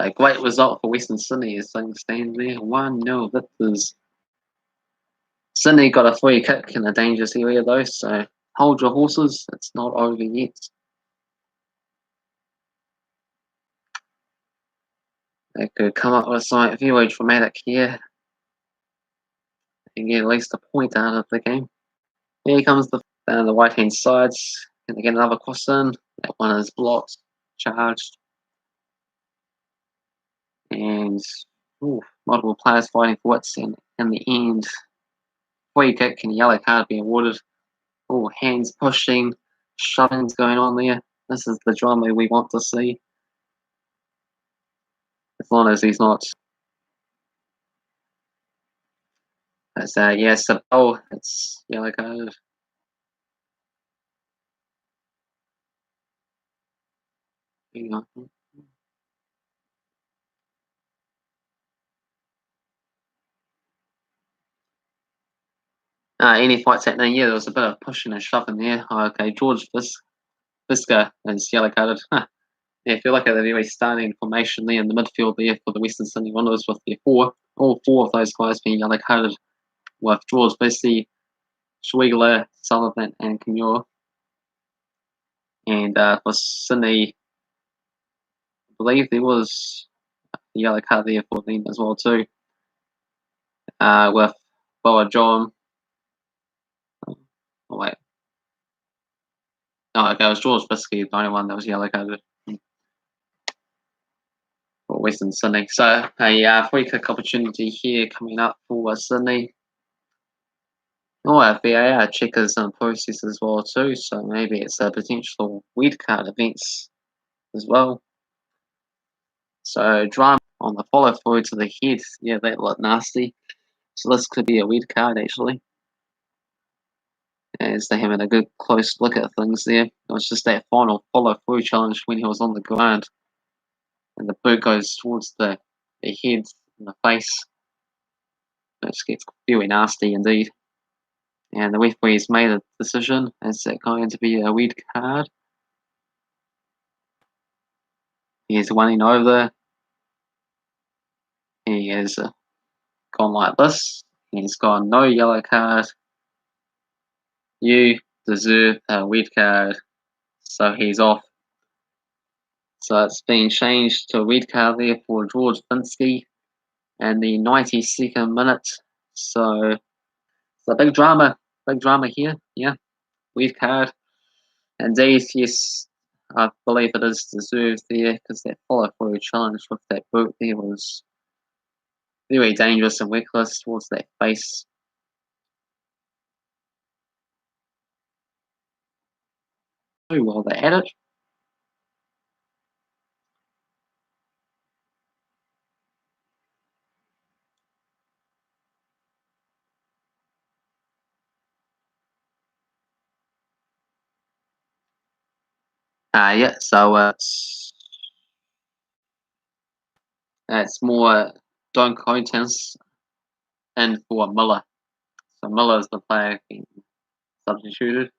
A great result for Western Sydney as things stand there. 1-0 victors. Sydney got a free kick in a dangerous area though, so hold your horses. It's not over yet. They could come up with something very dramatic here and get at least a point out of the game. Here comes down the right hand sides. And they get another cross in. That one is blocked, charged. And multiple players fighting for it. And in the end, free kick and yellow card being awarded. Oh, hands pushing, shoving's going on there. This is the drama we want to see. As long as he's not. It's yes, it's yellow card. Hang on. Any fights happening? Yeah, there was a bit of pushing and shoving there. Oh, okay, George Visca is yellow carded. Huh. Yeah, if you look at the very starting formation there in the midfield there for the Western Sydney Wanderers with their all four of those guys being yellow carded with George Visca, Schwegler, Sullivan, and Kimura. And for Sydney, I believe there was a yellow card there for them as well too. With Boa John. Oh wait. No, okay, it was George Visca, the only one that was yellow carded for Western Sydney. So a free kick opportunity here coming up for Sydney. Oh, VAR checkers in process as well too, so maybe it's a potential weird card events as well. So drama on the follow through to the head, yeah, that looked nasty. So this could be a weird card actually. As they're having a good close look at things there. It was just that final follow through challenge when he was on the ground. And the boot goes towards the head and the face. It just gets very nasty indeed. And the referee's made a decision. Is that going to be a red card? He's running over. He has gone like this. He's gone no yellow card. You deserve a red card. So he's off. So it's been changed to a red card there for George Finsky in the 92nd minute. So it's a big drama here. Yeah, red card. Indeed, yes, I believe it is deserved there because that follow through challenge with that boot there was very dangerous and reckless towards that face. Oh, well, they had it. Yeah, so it's more Don Contents and for Miller. So Miller is the player being substituted.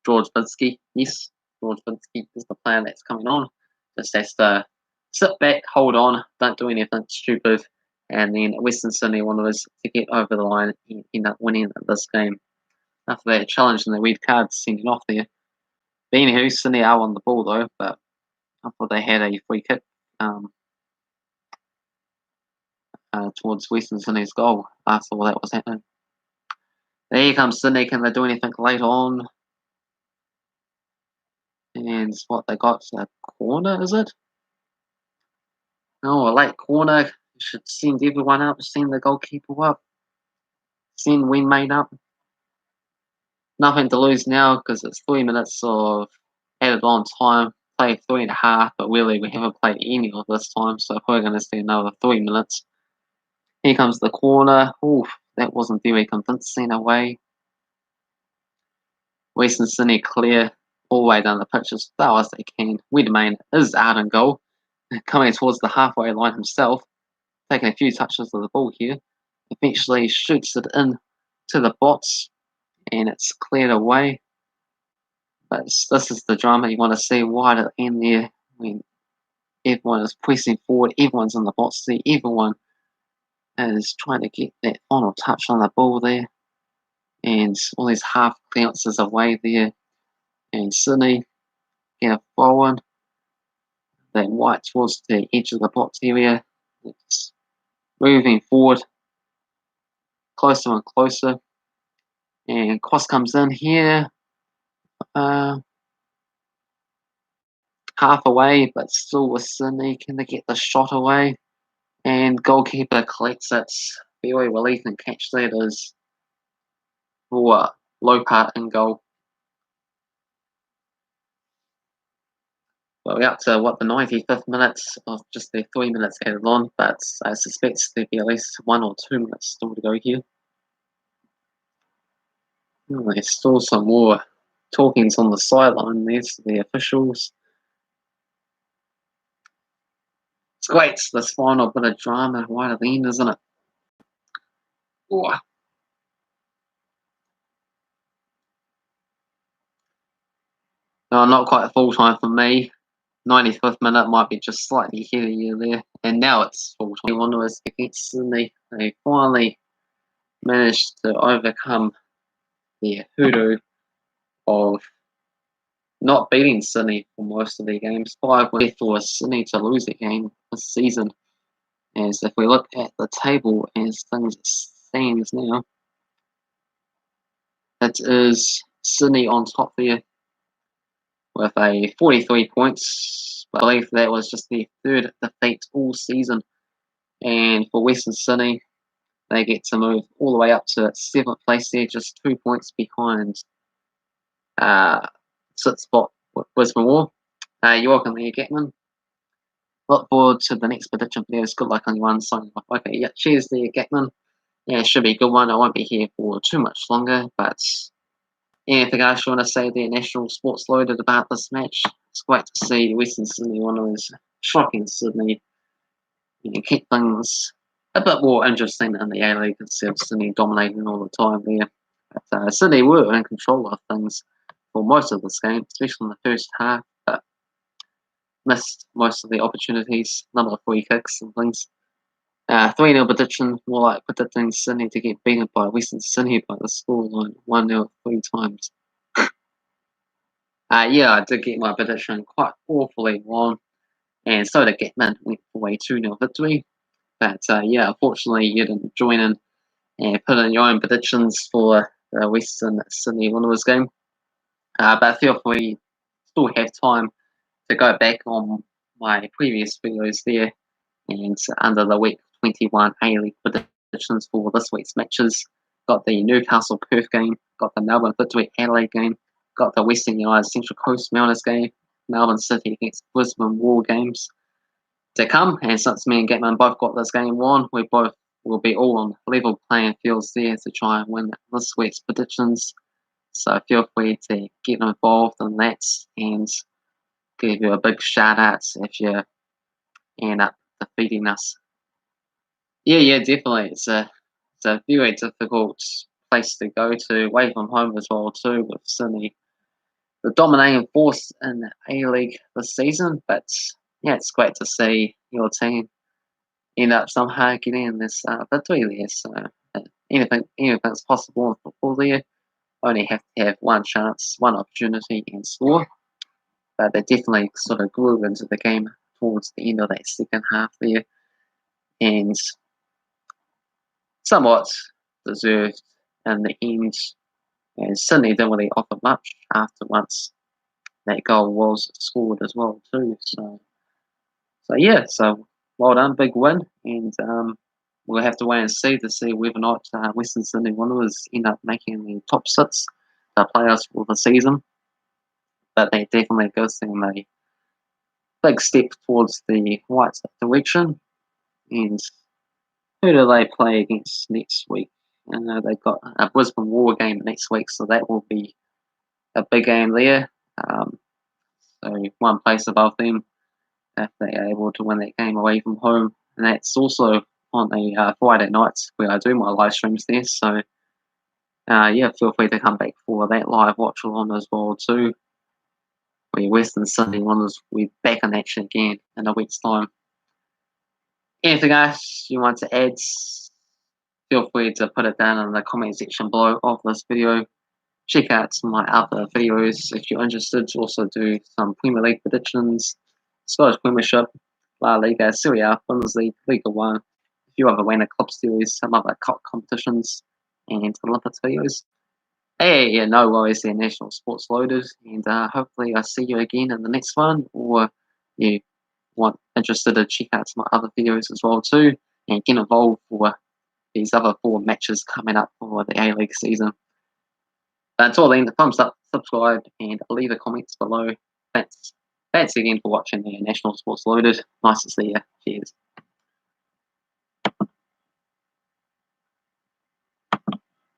George Binsky, yes, George Binsky is the player that's coming on. Just has to sit back, hold on, don't do anything stupid, and then Western Sydney wanted us to get over the line and end up winning this game. After that challenge and the red card sending off there. Anywho, Sydney are on the ball though, but I thought they had a free kick towards Western Sydney's goal after all that was happening. There comes Sydney. Can they do anything late on? And what they got a corner, is it? No, a late corner. Should send everyone up, send the goalkeeper up, send Wingmate up. Nothing to lose now because it's 3 minutes of added on time. Play 3.5, but really we haven't played any of this time, so we're going to see another 3 minutes. Here comes the corner. Oof, that wasn't very convincing away. Western Sydney clear all the way down the pitch as far as they can. Wedemain is out in goal, coming towards the halfway line himself, taking a few touches of the ball here. Eventually shoots it in to the bots, and it's cleared away. But this is the drama you want to see right at the end there when everyone is pressing forward, everyone's in the box there, everyone is trying to get that final touch on the ball there. And all these half bounces away there. And Sydney get a throw in. That white towards the edge of the box area. It's moving forward, closer and closer. And cross comes in here. Half away, but still with Sydney. Can they get the shot away? And goalkeeper collects it. Very relief and catch that is for Lopart in goal. Well, we're up to what, the 95th minute of just the 3 minutes added on, but I suspect there'll be at least 1 or 2 minutes still to go here. There's still some more talkings on the sideline. There's the officials. It's great, this final bit of drama right at the end, isn't it? Ooh. No, not quite full time for me. 95th minute might be just slightly heavier there. And now it's full time. Wanderers against Sydney. They finally managed to overcome the hoodoo of not beating Sydney for most of their games. 5 wins for Sydney to lose a game this season. As if we look at the table as things stand now, it is Sydney on top there with a 43 points. I believe that was just their 3rd defeat all season. And for Western Sydney, they get to move all the way up to 7th place there, just 2 points behind uh, 6th spot Brisbane War. You're welcome there, Gatman. Look forward to the next prediction videos. Good luck on your one. Signing off. Okay, yeah, cheers there, Gatman. Yeah, it should be a good one. I won't be here for too much longer, but anything else you want to say there, National Sports Loaded, about this match? It's great to see Western Sydney, one of those shocking Sydney, keep things a bit more interesting in the A-League instead of Sydney dominating all the time there. But Sydney were in control of things for most of this game, especially in the first half, but missed most of the opportunities, number of free kicks and things. 3-0 prediction, more like predicting Sydney to get beaten by Western Sydney by the scoreline 1-0 3 times. Yeah, I did get my prediction quite awfully wrong, and so did Getman, went for a 2-0 victory. But yeah, unfortunately, you didn't join in and put in your own predictions for the Western Sydney Wanderers game. But feel free, still have time to go back on my previous videos there and under the week 21 A-League predictions for this week's matches. Got the Newcastle Perth game, got the Melbourne Victory Adelaide game, got the Western United Central Coast Mariners game, Melbourne City against Brisbane War games to come. And since me and Gatman both got this game won, we both will be all on level playing fields there to try and win this week's predictions. So feel free to get involved in that and give you a big shout out if you end up defeating us. Yeah, definitely. It's a very difficult place to go to, away from home as well too, with Sydney, the dominating force in the A-League this season. But yeah, it's great to see your team end up somehow getting this victory there. So anything's possible in football there. Only have to have one chance, one opportunity, and score. But they definitely sort of grew into the game towards the end of that second half there, and somewhat deserved in the end. And Sydney didn't really offer much after once that goal was scored as well too. So yeah, so well done, big win, and we'll have to wait and see whether or not Western Sydney Wanderers end up making the top 6 playoffs for the season. But that definitely gives them a big step towards the right direction. And who do they play against next week? They've got a Brisbane War game next week, so that will be a big game there. So one place above them if they are able to win that game away from home. And that's also on a Friday night where I do my live streams there. So yeah, feel free to come back for that live watch along as well too. Where Western Sydney Wanderers will be back in action again in a week's time. Anything else you want to add? Feel free to put it down in the comment section below of this video. Check out my other videos if you're interested. To also do some Premier League predictions, Scottish Premiership, La Liga, Serie A, Bundesliga, Liga 1, a few other random club series, some other cup competitions, and Olympics videos. Hey, yeah, no worries there, National Sports Loaded, and hopefully I see you again in the next one, or you interested to check out some other videos as well too, and get involved for these other 4 matches coming up for the A-League season. But until then, thumbs up, subscribe, and leave a comments below. Thanks again for watching the National Sports Loaded. Nice to see you. Cheers.